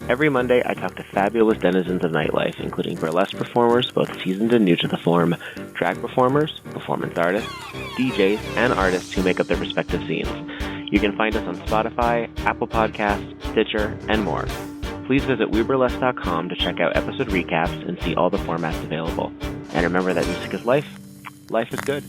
Every Monday, I talk to fabulous denizens of nightlife, including burlesque performers, both seasoned and new to the form, drag performers, performance artists, DJs, and artists who make up their respective scenes. You can find us on Spotify, Apple Podcasts, Stitcher, and more. Please visit WeBurlesque.com to check out episode recaps and see all the formats available. And remember that music is life. Life is good.